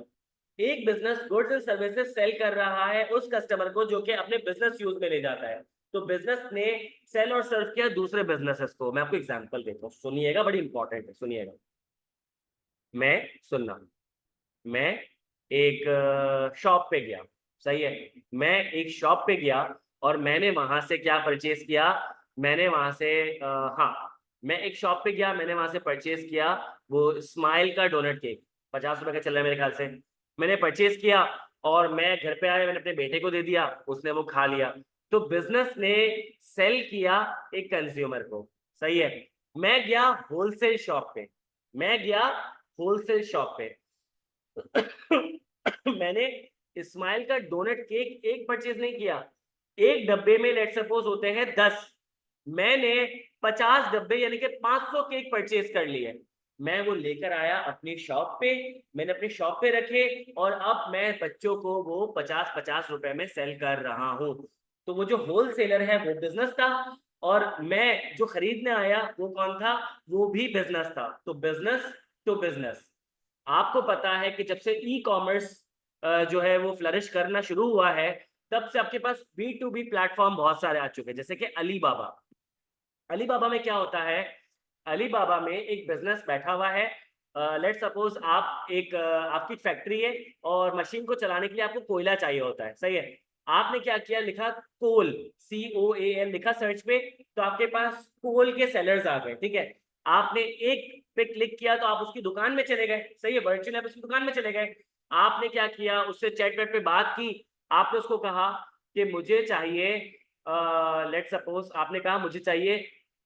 एक business goods and services sell कर रहा है उस कस्टमर को जो कि अपने बिजनेस यूज में ले जाता है, तो बिजनेस ने सेल और सर्व किया दूसरे बिजनेसेस को। मैं आपको एग्जांपल देता हूँ, सुनिएगा, बड़ी इंपॉर्टेंट है, सुनिएगा। मैं सुनना, मैं एक शॉप पे गया। सही है। मैं एक शॉप पे गया और मैंने वहां से क्या परचेज किया? मैंने वहां से हाँ, मैं एक शॉप पे गया, मैंने वहां से परचेज किया वो स्माइल का डोनट केक, 50 रुपए का चल रहा है मेरे ख्याल से। मैंने परचेज किया और मैं घर पे आया, मैंने अपने बेटे को दे दिया, उसने वो खा लिया। तो बिजनेस ने सेल किया एक कंज्यूमर को। सही है। मैं गया होलसेल शॉप पे, मैं गया होलसेल शॉप पे मैंने इस्माइल का डोनट केक एक परचेज नहीं किया। एक डब्बे में लेट सपोज होते हैं 10, मैंने 50 डब्बे यानी कि 500 केक परचेज कर लिए। मैं वो लेकर आया अपनी शॉप पे, मैंने अपनी शॉप पे रखे और अब मैं बच्चों को वो 50-50 रुपए में सेल कर रहा हूँ। तो वो जो होलसेलर है वो बिजनेस था, और मैं जो खरीदने आया वो कौन था? वो भी बिजनेस था। तो बिजनेस टू बिजनेस। आपको पता है कि जब से ई कॉमर्स जो है वो फ्लरिश करना शुरू हुआ है, तब से आपके पास B2B प्लेटफॉर्म बहुत सारे आ चुके हैं, जैसे कि अलीबाबा। अलीबाबा में क्या होता है? अलीबाबा में एक बिजनेस बैठा हुआ है। लेट सपोज आप एक आपकी फैक्ट्री है और मशीन को चलाने के लिए आपको कोयला चाहिए होता है। सही है। आपने क्या किया, लिखा कोल, COAL लिखा सर्च पे, तो आपके पास कोल के सेलर्स आ गए। ठीक है। आपने एक पे क्लिक किया तो आप उसकी दुकान में चले गए। सही है, वर्चुअल आप उसकी दुकान में चले गए। आपने क्या किया, उससे चैट वेट पे बात की, आपने उसको कहा कि मुझे चाहिए, लेट सपोज आपने कहा मुझे चाहिए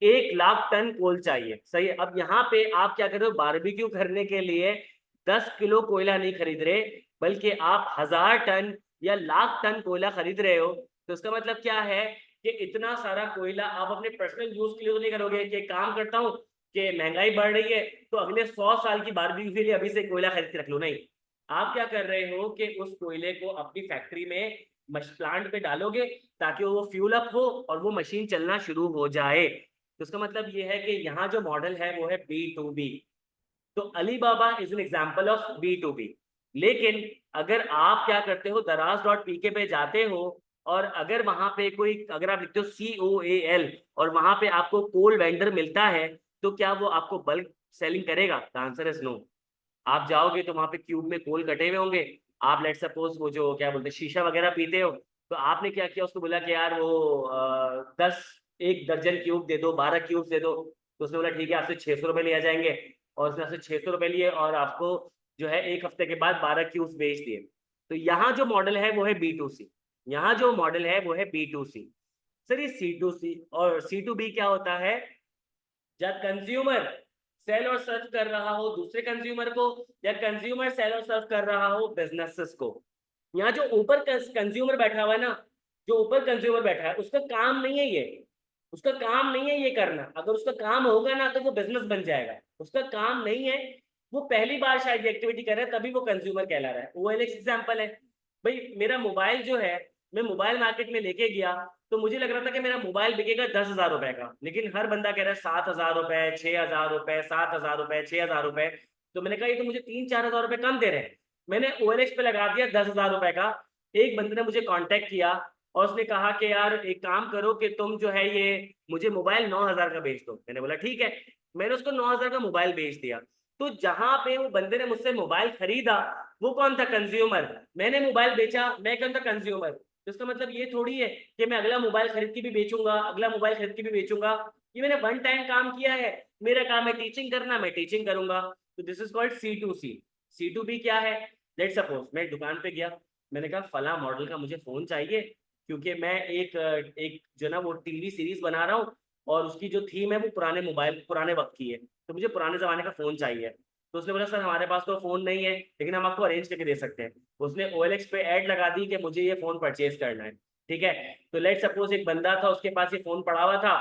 1 लाख टन कोल चाहिए। सही है। अब यहाँ पे आप क्या कर रहे हो, बारबेक्यू करने के लिए 10 किलो कोयला नहीं खरीद रहे, बल्कि आप 1000 टन या लाख टन कोयला खरीद रहे हो। तो इसका मतलब क्या है कि इतना सारा कोयला आप अपने पर्सनल यूज के लिए तो नहीं करोगे कि काम करता हूँ कि महंगाई बढ़ रही है तो अगले 100 साल की बारबेक्यू के लिए अभी से कोयला खरीद के रख लो। नहीं, आप क्या कर रहे हो कि उस कोयले को अपनी फैक्ट्री में प्लांट पे डालोगे ताकि वो फ्यूल अप हो और वो मशीन चलना शुरू हो जाए। तो इसका मतलब ये है कि यहाँ जो मॉडल है वो है B2B। तो Alibaba is an example of B2B। लेकिन अगर आप क्या करते हो, daraz.pk पे जाते हो और अगर वहां पे कोई, अगर आप लिखते हो COAL और वहां पे आपको कोल वेंडर मिलता है, तो क्या वो आपको बल्क सेलिंग करेगा? The answer is no. आप जाओगे तो वहां पे क्यूब में कोल कटे हुए होंगे। आप लेट सपोज वो जो क्या बोलते हैं शीशा वगैरह पीते हो, तो आपने क्या किया, उसको बोला कि यार वो 1 दर्जन क्यूब दे दो, 12 क्यूब दे दो। तो उसने बोला ठीक है, आपसे 600 रुपये लिया जाएंगे। और उसने आपसे 600 रुपये लिए और आपको जो है 1 हफ्ते के बाद 12 क्यूब बेच दिए। तो यहाँ जो मॉडल है वो है B2C। यहाँ जो मॉडल है वो है B2C। सर ये C2C और C2B क्या होता है? जब कंज्यूमर सेल और सर्व कर रहा हो दूसरे कंज्यूमर को, या कंज्यूमर सेल और सर्व कर रहा हो बिजनेसेस को। यहाँ जो ऊपर कंज्यूमर बैठा हुआ है ना, जो ऊपर कंज्यूमर बैठा है, उसका काम नहीं है ये, उसका काम नहीं है ये करना। अगर उसका काम होगा ना तो वो बिजनेस बन जाएगा, उसका काम नहीं है। वो पहली बार शायद एक्टिविटी कर रहा है, तभी वो कंज्यूमर कहला रहा है। वो एक एग्जाम्पल है। भाई मेरा मोबाइल जो है, मैं मोबाइल मार्केट में लेके गया, तो मुझे लग रहा था कि मेरा मोबाइल बिकेगा 10,000 रुपए का, लेकिन हर बंदा कह रहा है 7,000 रुपए, 6,000 रुपए, 7,000 रुपए, 6,000 रुपए। तो मैंने कहा ये तो मुझे 3-4 हज़ार रुपए कम दे रहे हैं। मैंने OLX पे लगा दिया 10,000 रुपए का। एक बंदे ने मुझे कांटेक्ट किया और उसने कहा कि यार एक काम करो कि तुम जो है ये मुझे मोबाइल 9,000 का बेच दो। मैंने बोला ठीक है। मैंने उसको 9,000 का मोबाइल बेच दिया। तो जहां पे वो बंदे ने मुझसे मोबाइल खरीदा, वो कौन था? कंज्यूमर। मैंने मोबाइल बेचा, मैं कौन था? कंज्यूमर। तो इसका मतलब ये थोड़ी है कि मैं अगला मोबाइल खरीद के भी बेचूंगा, अगला मोबाइल खरीद के भी बेचूंगा। ये मैंने वन टाइम काम किया है। मेरा काम है टीचिंग करना, मैं टीचिंग करूंगा। तो this is called C2C। C2B क्या है? लेट सपोज मैं एक दुकान पे गया, मैंने कहा फला मॉडल का मुझे फोन चाहिए, क्योंकि मैं एक जो ना वो टीवी सीरीज बना रहा हूँ, और उसकी जो थीम है वो पुराने मोबाइल पुराने वक्त की है, तो मुझे पुराने जमाने का फोन चाहिए। तो उसने बोला सर हमारे पास तो फोन नहीं है, लेकिन हम आपको अरेंज करके दे सकते हैं। उसने OLX पे ऐड लगा दी कि मुझे ये फोन परचेज करना है। ठीक है। तो लेट सपोज एक बंदा था, उसके पास ये फोन पड़ा हुआ था,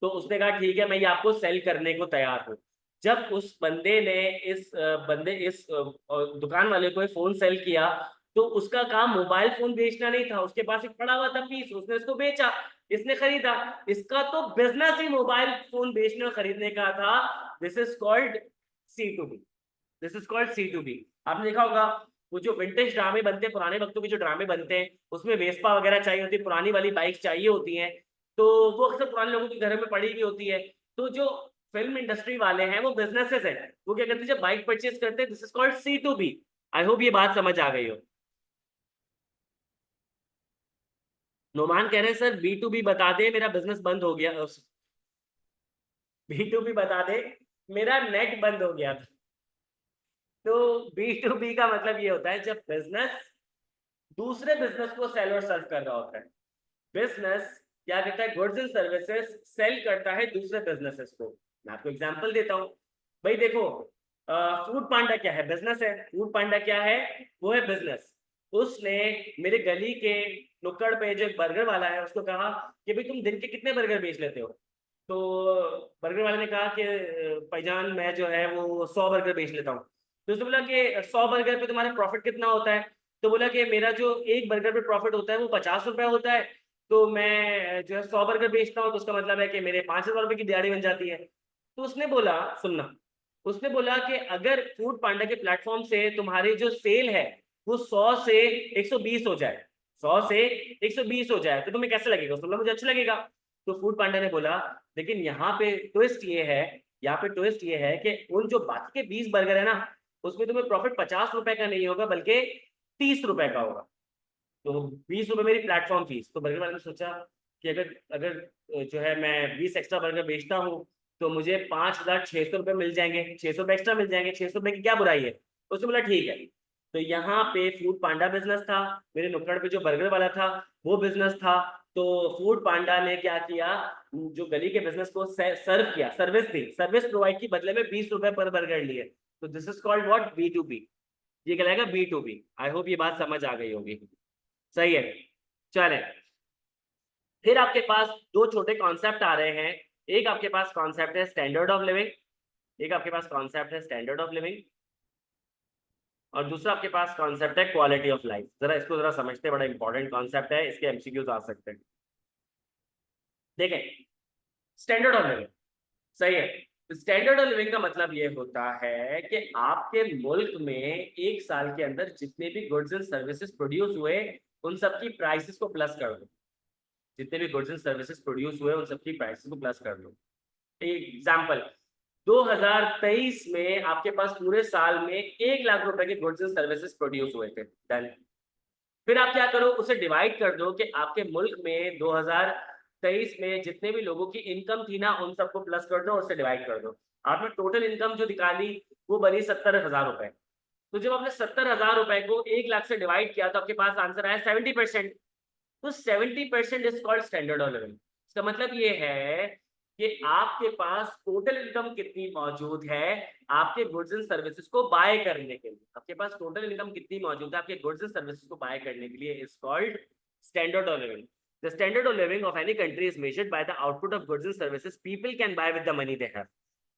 तो उसने कहा ठीक है मैं ये आपको सेल करने को तैयार हूँ। जब उस बंदे ने इस दुकान वाले को फोन सेल किया, तो उसका काम मोबाइल फोन बेचना नहीं था, उसके पास एक पड़ा हुआ था पीस, उसने उसको बेचा, इसने खरीदा। इसका तो बिजनेस ही मोबाइल फोन बेचने और खरीदने का था। This is called C2B। This is called C2B। आपने देखा होगा वो जो विंटेज ड्रामे बनते हैं, पुराने वक्तों के जो ड्रामे बनते हैं, उसमें वेस्पा वगैरह चाहिए होती है, पुरानी वाली बाइक चाहिए होती हैं, तो वो अक्सर पुराने लोगों के घर में पड़ी हुई होती है। तो जो फिल्म इंडस्ट्री वाले हैं वो बिजनेसेस हैं, वो क्या करते हैं जब बाइक परचेज करते हैं, this is called C2B। I hope ये बात समझ आ गई हो। नोमान कह रहे हैं सर B2B बता दे, मेरा बिजनेस बंद हो गया। B2B बता दे, मेरा नेट बंद हो गया था। तो B2B का मतलब ये होता है जब बिजनेस दूसरे बिजनेस को सेल और सर्व कर रहा होता है। बिजनेस क्या करता है? गुड्स एंड सर्विसेज सेल करता है दूसरे बिजनेसेस को। मैं आपको एग्जांपल देता हूँ। भाई देखो, फूड पांडा क्या है? बिजनेस है। फूड पांडा क्या है? वो है बिजनेस। उसने मेरे गली के नुक्कड़ पे जो एक बर्गर वाला है उसको कहा कि भाई तुम दिन के कितने बर्गर बेच लेते हो? तो बर्गर वाले ने कहा कि भाईजान मैं जो है वो 100 बर्गर बेच लेता हूँ। तो उसने बोला कि 100 बर्गर पे तुम्हारा प्रॉफिट कितना होता है? तो बोला कि मेरा जो एक बर्गर पे प्रॉफिट होता है वो 50 रुपए होता है। तो मैं जो है 100 बर्गर बेचता हूँ, तो उसका मतलब है कि मेरे 5,000 रुपए की दिहाड़ी बन जाती है। तो उसने बोला, सुनना, उसने बोला कि अगर फूड पांडा के प्लेटफॉर्म से तुम्हारी जो सेल है वो 100 से 120 हो जाए, 100 से 120 हो जाए, तो तुम्हें कैसे लगेगा? उसने बोला मुझे अच्छा लगेगा। तो फूड पांडा ने बोला लेकिन यहाँ पे ट्विस्ट ये है, यहाँ पे ट्विस्ट ये है कि उन जो बाकी के 20 बर्गर है ना, उसमें तुम्हें प्रॉफिट 50 रुपए का नहीं होगा बल्कि 30 रुपए का होगा। तो 20 रुपए मेरी प्लेटफॉर्म फीस। तो बर्गर वाले ने सोचा कि अगर अगर जो है मैं 20 एक्स्ट्रा बर्गर बेचता हूँ तो मुझे 5,600 रुपये मिल जाएंगे, 600 रुपये एक्स्ट्रा मिल जाएंगे, 600 रुपये की क्या बुराई है? उसने बोला ठीक है। तो यहाँ पे फूड पांडा बिजनेस था, मेरे नुक्कड़ पे जो बर्गर वाला था वो बिजनेस था। तो फूड पांडा ने क्या किया, जो गली के बिजनेस को सर्व किया, सर्विस दी, सर्विस प्रोवाइड की, बदले में 20 रुपए पर बर्गर लिए। तो this is called what? B2B। ये कहलाएगा B2B। आई होप ये बात समझ आ गई होगी। सही है। चले, फिर आपके पास दो छोटे कॉन्सेप्ट आ रहे हैं। एक आपके पास कॉन्सेप्ट है स्टैंडर्ड ऑफ लिविंग, एक आपके पास कॉन्सेप्ट है स्टैंडर्ड ऑफ लिविंग, और दूसरा आपके पास कॉन्सेप्ट है क्वालिटी ऑफ लाइफ। जरा इसको जरा समझते हैं, बड़ा इंपॉर्टेंट कॉन्सेप्ट है, इसके MCQs आ सकते हैं। देखें, स्टैंडर्ड ऑफ लिविंग, सही है। स्टैंडर्ड ऑफ लिविंग का मतलब ये होता है कि आपके मुल्क में एक साल के अंदर जितने भी गुड्स एंड सर्विसेज प्रोड्यूस हुए उन सबकी प्राइसेस को प्लस कर दो। जितने भी गुड्स एंड सर्विसेज प्रोड्यूस हुए उन सबकी प्राइसेस को प्लस कर दो। एग्जाम्पल, 2023 में आपके पास पूरे साल में 1 लाख रुपए के गुड्स एंड सर्विसेज प्रोड्यूस हुए थे। डन। फिर आप क्या करो, उसे डिवाइड कर दो कि आपके मुल्क में 2023 में जितने भी लोगों की इनकम थी ना उन सबको प्लस कर दो, उससे डिवाइड कर दो। आपने टोटल इनकम जो निकाली वो बनी 70,000 रुपए। तो जब आपने 70,000 रुपए को 1 लाख से डिवाइड किया तो आपके पास आंसर आया 70%। तो 70% is called standard of living. इसका मतलब ये है कि आपके पास टोटल इनकम कितनी मौजूद है आपके गुड्स एंड सर्विसेज को बाय करने के लिए, आपके पास टोटल इनकम कितनी मौजूद है आपके गुड्स एंड सर्विसेज को बाय करने के लिए, is called standard of living. The standard of living of any country is measured by the output of goods and services people can buy with the money they have.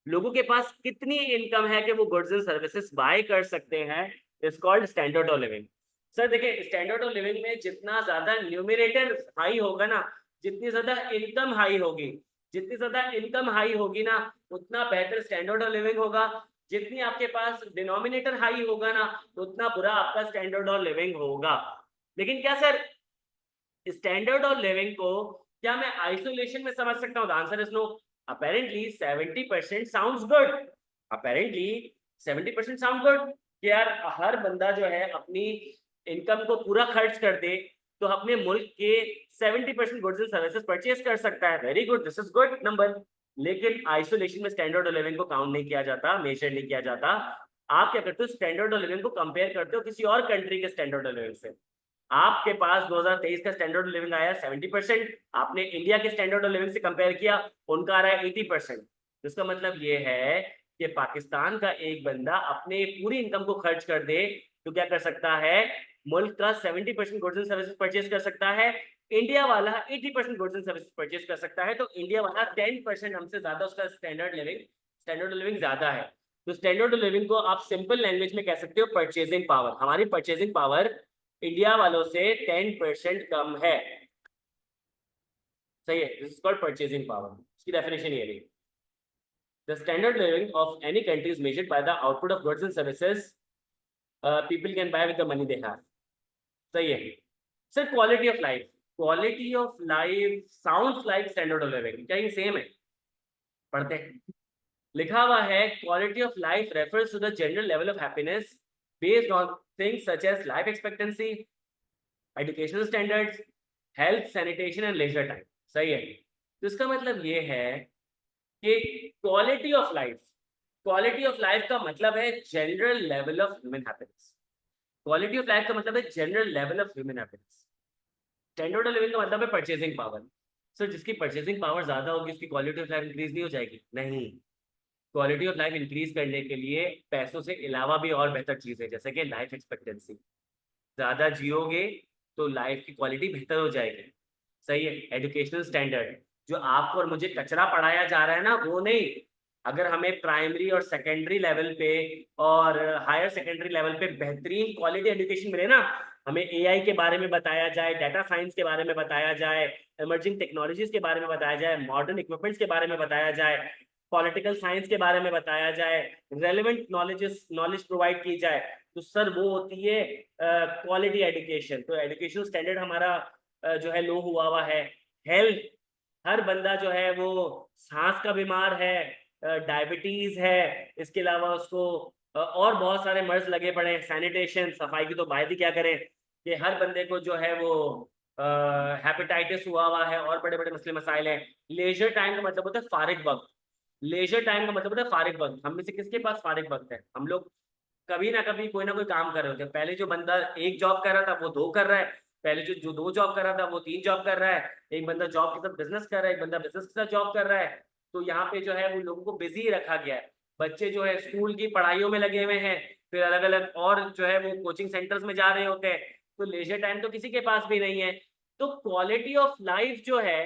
लोगों के पास कितनी income है कि वो goods and services by कर सकते हैं, is called standard of living. Sir देखिए, स्टैंडर्ड ऑफ लिविंग में जितना ज्यादा न्यूमरेटर हाई होगा ना, जितनी ज्यादा इनकम हाई होगी, जितनी ज्यादा इनकम हाई होगी ना, उतना बेहतर स्टैंडर्ड ऑफ लिविंग होगा। जितनी आपके पास डिनोमिनेटर हाई होगा ना, उतना बुरा आपका स्टैंडर्ड ऑफ लिविंग होगा। लेकिन क्या सर, स्टैंडर्ड ऑफ लिविंग को क्या मैं आइसोलेशन में समझ सकता हूँ? The answer is no. Apparently 70% sounds good, apparently 70% sound good कि यार हर बंदा जो है अपनी इनकम को पूरा खर्च कर दे तो अपने मुल्क के 70% गुड्स एंड सर्विसेज परचेज कर सकता है। Very good, this is good number. लेकिन आइसोलेशन में स्टैंडर्ड ऑफ लिविंग को काउंट नहीं किया जाता, मेजर नहीं किया जाता। आप क्या करते हो, स्टैंडर्ड ऑफ लिविंग को कंपेयर करते हो किसी और कंट्री के स्टैंडर्ड ऑफ लिविंग से। आपके पास 2023 का स्टैंडर्ड ऑफ लिविंग आया 70%, आपने इंडिया के स्टैंडर्ड ऑफ लिविंग से कंपेयर किया, उनका आ रहा है 80%। इसका मतलब ये है कि पाकिस्तान का एक बंदा अपने पूरी इनकम को खर्च कर दे तो क्या कर सकता है, मुल्क का 70% गुड्स एंड सर्विसेज परचेज कर सकता है, इंडिया वाला 80% गुड्स एंड सर्विसेज परचेज कर सकता है, तो इंडिया वाला 10% हमसे ज्यादा उसका स्टैंडर्ड लिविंग ज्यादा है। तो स्टैंडर्ड लिविंग को आप सिंपल लैंग्वेज में कह सकते हो परचेजिंग पावर। हमारी परचेजिंग पावर इंडिया वालों से 10% कम है, सही है, this is called purchasing power. इसकी डेफिनेशन ये रही, the standard living of any country is measured by the output of goods and services people can buy with the money they have. सही है sir. Quality of life, quality of life sounds like standard of living, क्या ये same है? पढ़ते हैं, लिखा हुआ है quality of life refers to the general level of happiness based on things such as life expectancy, educational standards, health, sanitation and leisure time. सही है। तो इसका मतलब ये है कि quality of life, quality of life का मतलब है general level of human happiness. Quality of life का मतलब है general level of human happiness. Standard of living का मतलब है परचेजिंग पावर। सर जिसकी परचेजिंग पावर ज्यादा होगी उसकी क्वालिटी ऑफ लाइफ इंक्रीज नहीं हो जाएगी? नहीं, क्वालिटी ऑफ लाइफ इंक्रीज करने के लिए पैसों से अलावा भी और बेहतर चीज है, जैसे कि लाइफ एक्सपेक्टेंसी। ज्यादा जियोगे तो लाइफ की क्वालिटी बेहतर हो जाएगी। सही है। एजुकेशनल स्टैंडर्ड, जो आपको और मुझे कचरा पढ़ाया जा रहा है ना, वो नहीं। अगर हमें प्राइमरी और सेकेंडरी लेवल पे और हायर सेकेंडरी लेवल पे बेहतरीन क्वालिटी एजुकेशन मिले ना, हमें एआई के बारे में बताया जाए, डाटा साइंस के बारे में बताया जाए, इमर्जिंग टेक्नोलॉजीज के बारे में बताया जाए, मॉडर्न इक्विपमेंट्स के बारे में बताया जाए, पॉलिटिकल साइंस के बारे में बताया जाए, रेलेवेंट नॉलेज प्रोवाइड की जाए, तो सर वो होती है क्वालिटी एजुकेशन। तो एजुकेशन स्टैंडर्ड हमारा जो है लो हुआ है। हेल्थ, हर बंदा जो है वो सांस का बीमार है, डायबिटीज है, इसके अलावा उसको और बहुत सारे मर्ज लगे पड़े हैं। सैनिटेशन, सफाई की तो बात ही क्या करें कि हर बंदे को जो है वो हेपेटाइटिस हुआ है और बड़े बड़े मसले मसाइल हैं। लेजर टाइम का मतलब होता है फारिग वक्त। लेजर टाइम का मतलब होता है फारिग वक्त। हम में से किसके पास फारिग वक्त है? हम लोग कभी ना कभी कोई ना कोई काम कर रहे होते हैं। पहले जो बंदा एक जॉब कर रहा था वो दो कर रहा है, पहले जो दो जॉब कर रहा था वो तीन जॉब कर रहा है, एक बंदा जॉब के साथ बिजनेस कर रहा है, एक बंदा बिजनेस के साथ जॉब कर रहा है। तो यहाँ पे जो है वो लोगों को बिजी रखा गया है। बच्चे जो है स्कूल की पढ़ाइयों में लगे हुए हैं, फिर अलग अलग और जो है वो कोचिंग सेंटर्स में जा रहे होते हैं, तो लेजर टाइम तो किसी के पास भी नहीं है। तो क्वालिटी ऑफ लाइफ जो है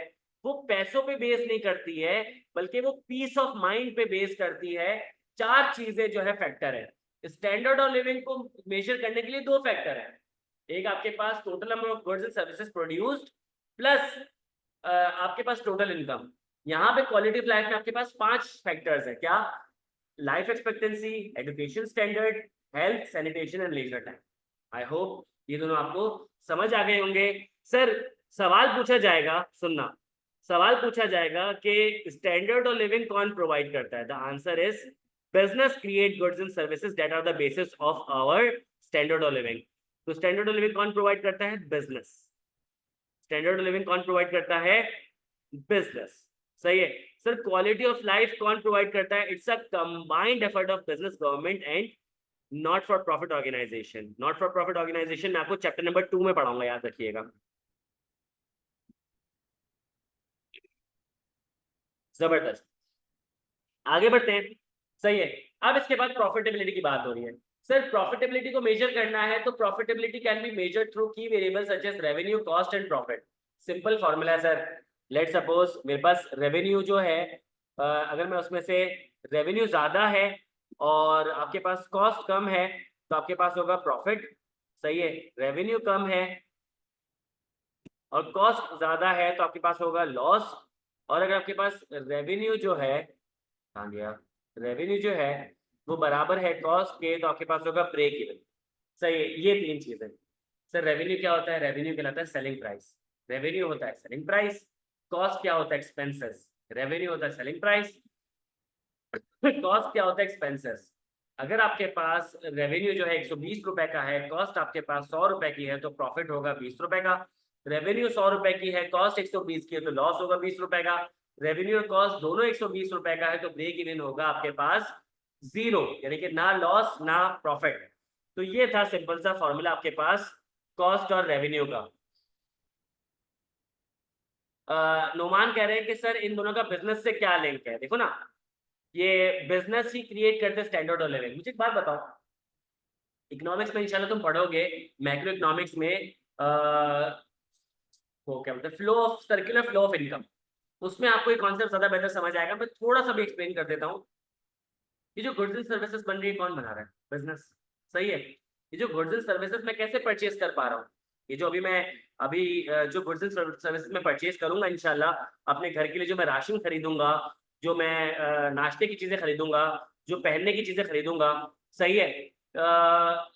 वो पैसों पे बेस नहीं करती है, बल्कि वो पीस ऑफ माइंड पे बेस करती है। चार चीजें जो है फैक्टर है स्टैंडर्ड ऑफ लिविंग को मेजर करने के लिए। दो फैक्टर है, एक आपके पास total number of goods and services produced plus आपके पास टोटल इनकम। यहाँ पे क्वालिटी ऑफ लाइफ में आपके पास 5 फैक्टर्स है। क्या? Life expectancy, education standard, health, sanitation and leisure time. I hope ये दोनों आपको समझ आ गए होंगे। सर सवाल पूछा जाएगा, सुनना, सवाल पूछा जाएगा कि स्टैंडर्ड ऑफ लिविंग कौन प्रोवाइड करता है? The answer is business create goods and services that are the basis of our standard of living. तो स्टैंडर्ड ऑफ लिविंग कौन प्रोवाइड करता है? बिजनेस। स्टैंडर्ड ऑफ लिविंग कौन प्रोवाइड करता है? बिजनेस। सही है। सर क्वालिटी ऑफ लाइफ कौन प्रोवाइड करता है? It's a combined effort of business, government and not for profit organisation. Not for profit organisation मैं आपको चैप्टर नंबर 2 में पढ़ाऊंगा, याद रखिएगा। जबरदस्त, आगे बढ़ते हैं। सही है। अब इसके बाद प्रॉफिटेबिलिटी की बात हो रही है। सर प्रॉफिटेबिलिटी को मेजर करना है तो profitability can be measured through key variable such as revenue, cost and profit. Simple formula है सर। लेट सपोज मेरे पास रेवेन्यू जो है, अगर मैं उसमें से रेवेन्यू ज्यादा है और आपके पास कॉस्ट कम है तो आपके पास होगा प्रॉफिट। सही है। रेवेन्यू कम है और कॉस्ट ज्यादा है तो आपके पास होगा लॉस। और अगर आपके पास रेवेन्यू जो है, आ गया, रेवेन्यू जो है वो बराबर है कॉस्ट के तो आपके पास होगा ब्रेक इवन। सही है। ये तीन चीजें। सर रेवेन्यू क्या होता है? रेवेन्यू कहलाता है सेलिंग प्राइस। रेवेन्यू होता है सेलिंग प्राइस। कॉस्ट क्या होता है? एक्सपेंसेस। रेवेन्यू होता है सेलिंग प्राइस, कॉस्ट क्या होता है? एक्सपेंसेस। अगर आपके पास रेवेन्यू जो है 120 रुपए का है, कॉस्ट आपके पास 100 रुपए की है तो प्रॉफिट होगा 20 रुपए का। रेवेन्यू 100 रुपए की है, कॉस्ट 120 की है तो लॉस होगा 20 रुपए का। रेवेन्यू और कॉस्ट दोनों 120 रुपए का है तो ब्रेक इवन होगा आपके पास जीरो, यानी कि ना लॉस ना प्रॉफिट। तो ये था सिंपल सा फॉर्मूला आपके पास कॉस्ट और रेवेन्यू का। नोमान कह रहे हैं कि सर इन दोनों का बिजनेस से क्या लिंक है? देखो ना, ये बिजनेस ही क्रिएट करते स्टैंडर्ड ऑफ लिविंग। मुझे एक बात बताओ, इकोनॉमिक्स में इंशाल्लाह तुम पढ़ोगे, मैक्रो इकोनॉमिक्स में वो क्या बोलते हैं, flow of circular flow of income. उसमें आपको ये कॉन्सेप्ट ज्यादा बेहतर समझ आएगा। मैं थोड़ा सा भी एक्सप्लेन कर देता हूँ। ये जो गुड्स एंड सर्विसेज बन रही है कौन बना रहा है? बिजनेस। सही है। ये जो गुड्स एंड सर्विसेज मैं कैसे परचेज कर पा रहा हूँ? ये जो जो गुड्स एंड सर्विसेज में परचेज करूंगा इंशाल्लाह अपने घर के लिए, जो मैं राशन खरीदूंगा, जो मैं नाश्ते की चीजें खरीदूंगा, जो पहनने की चीजें खरीदूंगा, सही है,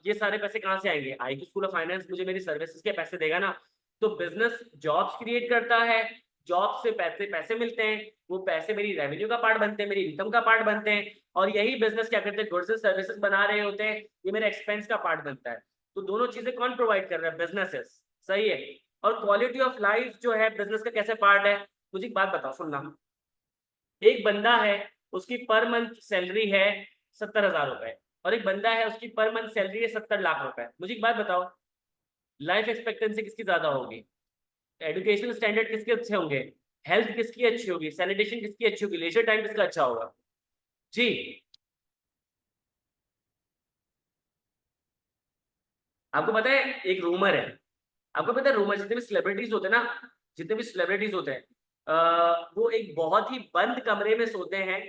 ये सारे पैसे कहाँ से आएंगे? आई स्कूल ऑफ फाइनेंस मुझे मेरी सर्विसेज के पैसे देगा ना। तो बिजनेस जॉब्स क्रिएट करता है, जॉब से पैसे पैसे मिलते हैं, वो पैसे मेरी रेवेन्यू का पार्ट बनते हैं, मेरी इनकम का पार्ट बनते हैं। और यही बिजनेस क्या करते हैं? गुड्स एंड सर्विसेज बना रहे होते हैं, ये मेरे एक्सपेंस का पार्ट बनता है। तो दोनों चीजें कौन प्रोवाइड कर रहा है? बिजनेसेस। सही है। और क्वालिटी ऑफ लाइफ जो है बिजनेस का कैसे पार्ट है? मुझे एक बात बताओ, सुनना। एक बंदा है, उसकी पर मंथ सैलरी है 70,000 रुपए, और एक बंदा है उसकी पर मंथ सैलरी है 70 लाख रुपए। मुझे एक बात बताओ, लाइफ एक्सपेक्टेंसी किसकी ज्यादा होगी? एजुकेशनल स्टैंडर्ड किसके अच्छे होंगे? हेल्थ किसकी अच्छी होगी? सैनिटेशन किसकी अच्छी होगी? लेजर टाइम किसका अच्छा होगा? जी। आपको पता है एक रूमर है, आपको पता है रूमर, जितने भी सेलिब्रिटीज होते हैं ना, जितने भी सेलिब्रिटीज होते हैं, वो एक बहुत ही बंद कमरे में सोते हैं,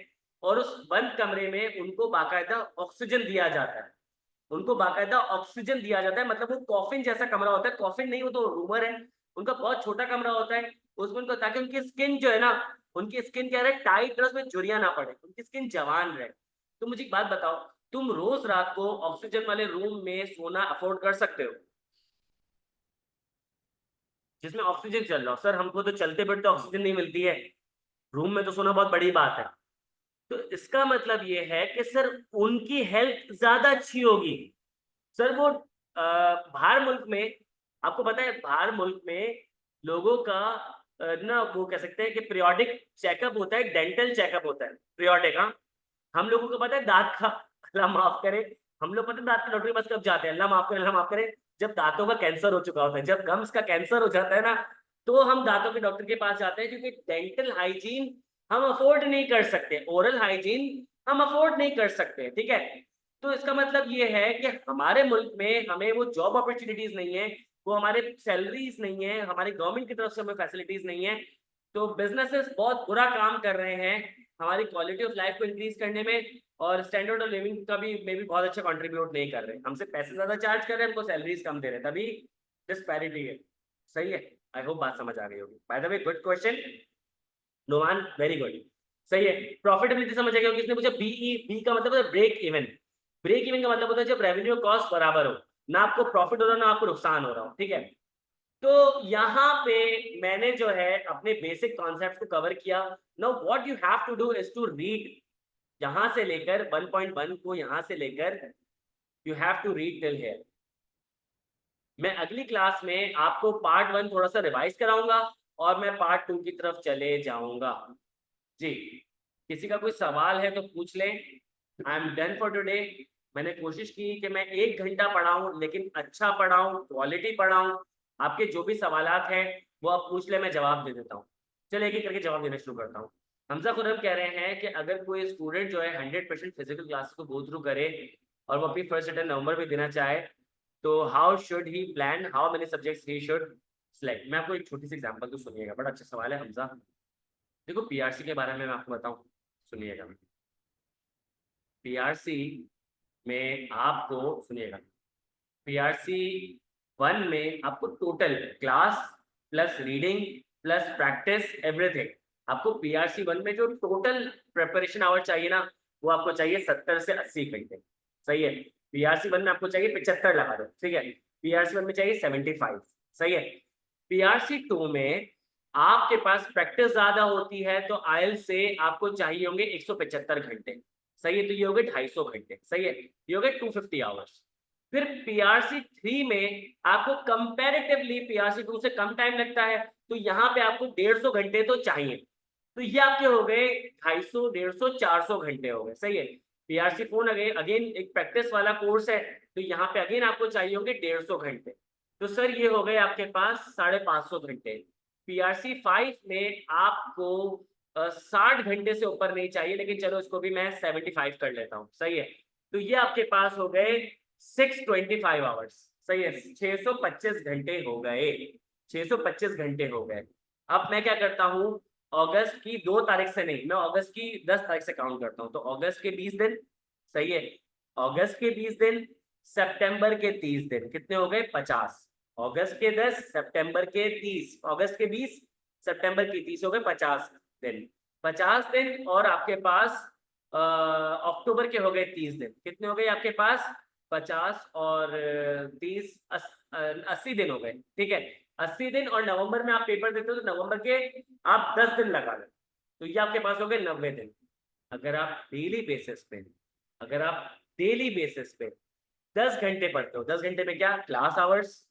और उस बंद कमरे में उनको बाकायदा ऑक्सीजन दिया जाता है। उनको बाकायदा ऑक्सीजन दिया जाता है, मतलब वो कॉफिन जैसा कमरा होता है। कॉफिन नहीं, वो तो रूमर है। उनका बहुत छोटा कमरा होता है उसमें उनको, ताकि उनकी स्किन जो है ना, उनकी स्किन क्या रहे? टाइट रहे, उसमें झुर्रियां ना पड़े, उनकी स्किन जवान रहे। तो मुझे एक बात बताओ, तुम रोज रात को ऑक्सीजन वाले रूम में सोना अफोर्ड कर सकते हो? जिसमें ऑक्सीजन चल रहा हो। सर हमको तो चलते फिरते ऑक्सीजन नहीं मिलती है, रूम में तो सोना बहुत बड़ी बात है। तो इसका मतलब ये है कि सर उनकी हेल्थ ज्यादा अच्छी होगी। सर वो बाहर मुल्क में, आपको पता है बाहर मुल्क में लोगों का ना, वो कह सकते हैं कि पीरियोडिक चेकअप होता है, डेंटल चेकअप होता है पीरियोडिक। हाँ, हम लोगों को पता है दांत का, अल्लाह माफ करे, हम लोग पता है दांत के डॉक्टर के पास कब जाते हैं? अल्लाह माफ करे, अल्लाह माफ करे, जब दांतों का कैंसर हो चुका होता है, जब गम्स का कैंसर हो जाता है ना, तो हम दांतों के डॉक्टर के पास जाते हैं, क्योंकि डेंटल हाइजीन हम अफोर्ड नहीं कर सकते, ओरल हाइजीन हम अफोर्ड नहीं कर सकते। ठीक है। तो इसका मतलब ये है कि हमारे मुल्क में हमें वो जॉब अपॉर्चुनिटीज नहीं है, वो हमारे सैलरीज नहीं है, हमारी गवर्नमेंट की तरफ से हमें फैसिलिटीज नहीं है। तो बिजनेसेस बहुत बुरा काम कर रहे हैं हमारी क्वालिटी ऑफ लाइफ को इंक्रीज करने में, और स्टैंडर्ड ऑफ लिविंग का भी में भी बहुत अच्छा कंट्रीब्यूट नहीं कर रहे। हमसे पैसे ज्यादा चार्ज कर रहे हैं, हमको सैलरीज कम दे रहे हैं, तभी डिस्पैरिटी है। सही है। आई होप बात समझ आ गई होगी। By the way good question Noman, very good. सही है। प्रॉफिटेबिलिटी समझ आ गया होगी। इसने पूछा बीई, बी का मतलब होता है ब्रेक इवन। ब्रेक इवन का मतलब होता है जब रेवेन्यू कॉस्ट बराबर हो, ना आपको प्रॉफिट हो रहा हो ना आपको नुकसान हो रहा हो। ठीक है। तो यहाँ पे मैंने जो है अपने बेसिक कॉन्सेप्ट को कवर किया। Now what you have to do is to read, यहां से लेकर 1.1 को, यहां से लेकर you have to read till here. मैं अगली क्लास में आपको पार्ट 1 थोड़ा सा रिवाइज कराऊंगा और मैं पार्ट 2 की तरफ चले जाऊंगा। जी, किसी का कोई सवाल है तो पूछ लें। I am done for today. मैंने कोशिश की कि मैं 1 घंटा पढ़ाऊं, लेकिन अच्छा पढ़ाऊं, क्वालिटी पढ़ाऊं। आपके जो भी सवालात हैं वो आप पूछ ले, मैं जवाब दे देता हूँ। चलिए एक एक करके जवाब देना शुरू करता हूँ। हमजा खुरम कह रहे हैं कि अगर कोई स्टूडेंट जो है 100% फिजिकल क्लासेस को गो थ्रू करे और वो अपनी फर्स्ट अटेम्प्ट नवंबर में देना चाहे, तो how should he plan, how many subjects he should select. मैं आपको एक छोटी सी एग्जांपल तो सुनिएगा, बड़ा अच्छा सवाल है हमजा। देखो पीआरसी के बारे में मैं आपको बताऊं, सुनिएगा। पीआरसी में आपको, सुनिएगा, पीआरसी 1 में आपको total class plus reading plus practice everything, आपको पीआरसी 1 में जो टोटल प्रिपरेशन आवर चाहिए ना, वो आपको चाहिए 70 से 80 घंटे। सही है। पीआरसी 1 में आपको चाहिए 75 लगा दो, ठीक है। पीआरसी 1 में चाहिए 75। सही है। पीआरसी 2 में आपके पास प्रैक्टिस ज्यादा होती है, तो आयल से आपको चाहिए होंगे 175 घंटे। सही है। तो ये हो गए 250 घंटे। सही है। ये हो गए 250 आवर्स। फिर पीआरसी 3 में आपको कंपैरेटिवली पीआरसी 2 से कम टाइम लगता है, तो यहाँ पे आपको 150 घंटे तो चाहिए। तो ये आपके हो गए 250, 150, 400 घंटे हो गए। सही है। पीआरसी 4 अगेन एक प्रैक्टिस वाला कोर्स है, तो यहाँ पे अगेन आपको चाहिए होंगे 150 घंटे। तो सर ये हो गए आपके पास 550 घंटे। पीआरसी 5 में आपको 60 घंटे से ऊपर नहीं चाहिए, लेकिन चलो इसको भी मैं 75 कर लेता हूँ। सही है। तो ये आपके पास हो गए 625 आवर्स। सही है। 625 घंटे हो गए। 625 घंटे हो गए। अब मैं क्या करता हूँ, अगस्त की 2 तारीख से नहीं, मैं अगस्त की 10 तारीख से काउंट करता हूँ। तो अगस्त के 20 दिन। सही है। अगस्त के 20 दिन, सितंबर के 30 दिन, कितने हो गए? 50। अगस्त के 10, सितंबर के 30, अगस्त के 20, सितंबर के 30 हो गए 50 दिन। 50 दिन और आपके पास अक्टूबर के हो गए 30 दिन। कितने हो गए आपके पास? 50 और 30, 80 दिन हो गए। ठीक है। 80 दिन, और नवंबर में आप पेपर देते हो तो नवंबर के आप 10 दिन लगा लें, तो ये आपके पास हो गए 90 दिन। अगर आप डेली बेसिस पे, अगर आप डेली बेसिस पे 10 घंटे पढ़ते हो, 10 घंटे में क्या? Class hours,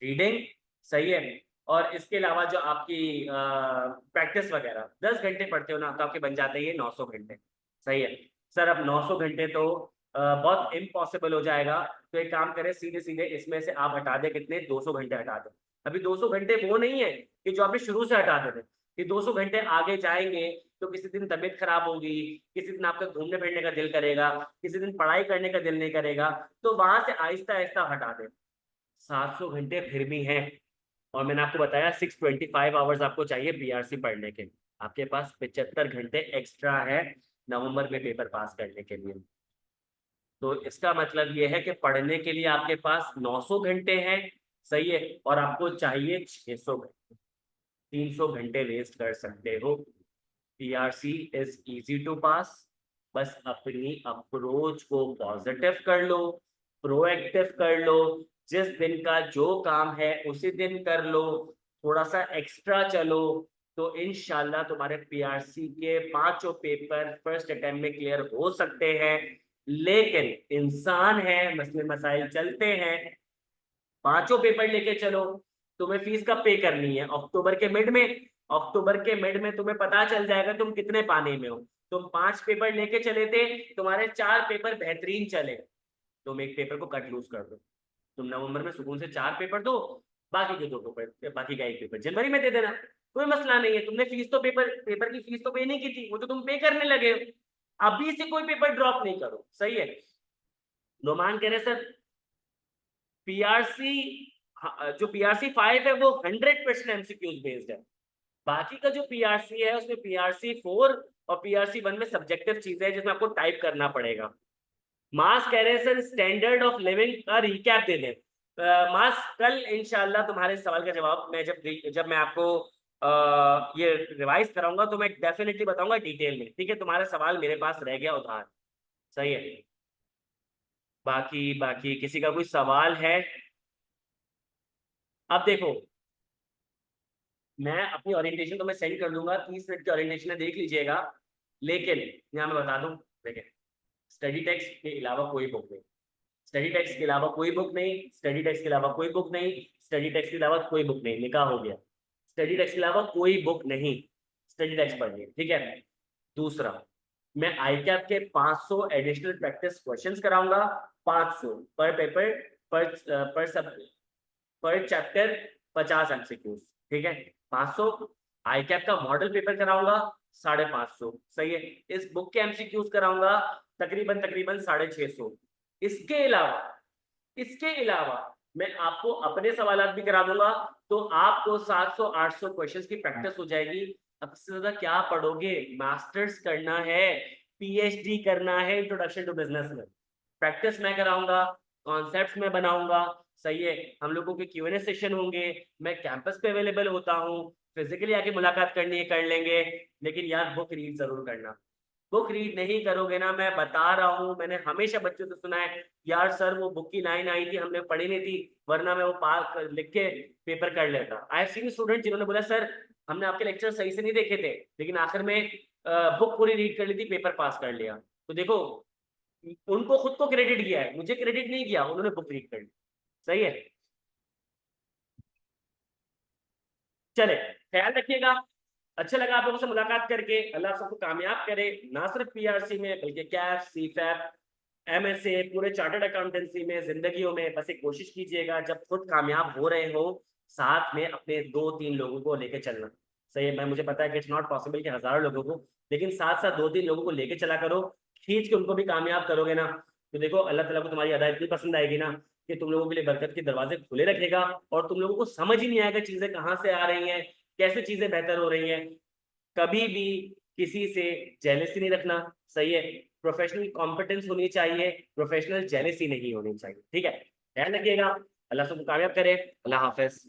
reading. सही है। और इसके अलावा जो आपकी प्रैक्टिस वगैरह 10 घंटे पढ़ते हो ना, तो आपके बन जाते हैं ये 900 घंटे। सही है। सर अब 900 घंटे तो बहुत इम्पॉसिबल हो जाएगा, तो एक काम करें, सीधे सीधे इसमें से आप हटा दें, कितने? 200 घंटे हटा दें। अभी 200 घंटे वो नहीं है कि जो आपने शुरू से हटा देने, कि 200 घंटे आगे जाएंगे तो किसी दिन तबीयत खराब होगी, किसी दिन आपका घूमने फिरने का दिल करेगा, किसी दिन पढ़ाई करने का दिल नहीं करेगा, तो वहां से आहिस्ता आहिस्ता हटा दें। 700 घंटे फिर भी हैं। और मैंने आपको बताया 625 आवर्स आपको चाहिए बीआरसी पढ़ने के। आपके पास 75 घंटे एक्स्ट्रा है नवंबर में पेपर पास करने के लिए। तो इसका मतलब ये है कि पढ़ने के लिए आपके पास 900 घंटे हैं। सही है। और आपको चाहिए 600 घंटे। 300 घंटे वेस्ट कर सकते हो। पीआरसी इज इजी टू पास। बस अपनी अप्रोच को पॉजिटिव कर लो, प्रोएक्टिव कर लो। जिस दिन का जो काम है उसी दिन कर लो, थोड़ा सा एक्स्ट्रा चलो, तो इंशाल्लाह तुम्हारे पीआरसी के 5 पेपर फर्स्ट अटेम्प्ट में क्लियर हो सकते हैं। लेकिन इंसान है, मसले मसाइल चलते हैं। 5 पेपर लेके चलो, तुम्हें फीस कब पे करनी है? अक्टूबर के मिड में। अक्टूबर के मिड में तुम्हें पता चल जाएगा तुम कितने पानी में हो। तुम 5 पेपर लेके चले थे, तुम्हारे 4 पेपर बेहतरीन चले, तुम एक पेपर को कट लूज कर दो। तुम नवंबर में सुकून से 4 पेपर दो, बाकी के 2 पेपर, बाकी का 1 पेपर जनवरी में दे देना। कोई मसला नहीं है। तुमने फीस तो पेपर की फीस तो पे नहीं की थी, वो तो तुम पे करने लगे हो। अभी से कोई पेपर ड्रॉप नहीं करो। सही है। नोमान कह रहे सर पीआरसी, जो पीआरसी 5 है वो 100% एमसीक्यूज बेस्ड है। बाकी का जो पीआरसी है उसमें पीआरसी 4 और पीआरसी 1 में सब्जेक्टिव चीजें हैं जिसमें आपको टाइप करना पड़ेगा। मास कह रहे हैं सर स्टैंडर्ड ऑफ लिविंग का रिकैप दे दें। मास कल इंशाल्लाह तुम्हारे सवाल का जवाब मैं जब मैं आपको ये रिवाइज कराऊंगा तो मैं डेफिनेटली बताऊंगा डिटेल में। ठीक है। तुम्हारा सवाल मेरे पास रह गया उधार। सही है। बाकी बाकी किसी का कोई सवाल है? अब देखो, मैं अपनी ओरिएंटेशन तो मैं सेंड कर दूंगा, 30 मिनट की ओरिएंटेशन है, देख लीजिएगा। लेकिन यहाँ मैं बता दूं, देखिए, स्टडी टेक्स्ट के अलावा कोई बुक नहीं, स्टडी टेक्स्ट के अलावा कोई बुक नहीं, स्टडी टेक्स्ट के अलावा कोई बुक नहीं, स्टडी टेक्स्ट के अलावा कोई बुक नहीं, निकाह हो गया। स्टडी टेक्स्ट के अलावा कोई बुक नहीं, स्टडी टेक्स्ट पढ़िए। ठीक है। दूसरा, मैं आईकैप के 500 एडिशनल प्रैक्टिस क्वेश्चंस कराऊंगा, 500 पर पेपर, पर सब, पर चैप्टर 50 एमसीक्यूज। ठीक है। 500 आई कैप का मॉडल पेपर कराऊंगा 550, सही है। इस बुक के एमसीक्यूज कराऊंगा तकरीबन तकरीबन 650। इसके अलावा इसके अलावा मैं आपको अपने सवालात भी करा दूंगा, तो आपको 700-800 क्वेश्चंस की प्रैक्टिस हो जाएगी। अब से ज्यादा क्या पढ़ोगे? मास्टर्स करना है, पीएचडी करना है इंट्रोडक्शन टू बिजनेस में। प्रैक्टिस मैं कराऊंगा, कॉन्सेप्ट्स मैं बनाऊंगा, सही है। हम लोगों के क्यूएनए सेशन होंगे, मैं कैंपस पे अवेलेबल होता हूँ, फिजिकली आके मुलाकात करनी है कर लेंगे। लेकिन यार बुक रीड जरूर करना। बुक रीड नहीं करोगे ना, मैं बता रहा हूँ, मैंने हमेशा बच्चों से सुना है, यार सर वो बुक की लाइन आई थी हमने पढ़ी नहीं थी, वरना मैं वो पास लिख के पेपर कर लेता। आई हैव सीन स्टूडेंट जिन्होंने बोला सर हमने आपके लेक्चर सही से नहीं देखे थे, लेकिन आखिर में बुक पूरी रीड कर ली थी, पेपर पास कर लिया। तो देखो, उनको खुद को क्रेडिट किया है, मुझे क्रेडिट नहीं किया, उन्होंने बुक रीड कर ली। सही है। चले, ख्याल रखिएगा। अच्छा लगा आप लोगों से मुलाकात करके। अल्लाह सबको कामयाब करे, ना सिर्फ पीआरसी में बल्कि कैफ, सीफैप, एमएसए, पूरे चार्टर्ड अकाउंटेंसी में, जिंदगियों में। बस एक कोशिश कीजिएगा, जब खुद कामयाब हो रहे हो, साथ में अपने 2-3 लोगों को लेके चलना। सही है, मैं मुझे पता है कि इट्स नॉट पॉसिबल कि हजारों लोगों को, लेकिन साथ साथ 2-3 लोगों को लेके चला करो। खींच के उनको भी कामयाब करोगे ना, तो देखो अल्लाह ताला को तुम्हारी अदा इतनी पसंद आएगी ना, कि तुम लोगों के लिए बरकत के दरवाजे खुले रखेगा। और तुम लोगों को समझ ही नहीं आएगा चीजें कहाँ से आ रही हैं, कैसे चीजें बेहतर हो रही हैं। कभी भी किसी से जेलसी नहीं रखना, सही है। प्रोफेशनल कॉम्पिटेंस होनी चाहिए, प्रोफेशनल जेलसी नहीं होनी चाहिए, ठीक है। ध्यान रखिएगा। अल्लाह सबको कामयाब करे। अल्लाह हाफिज।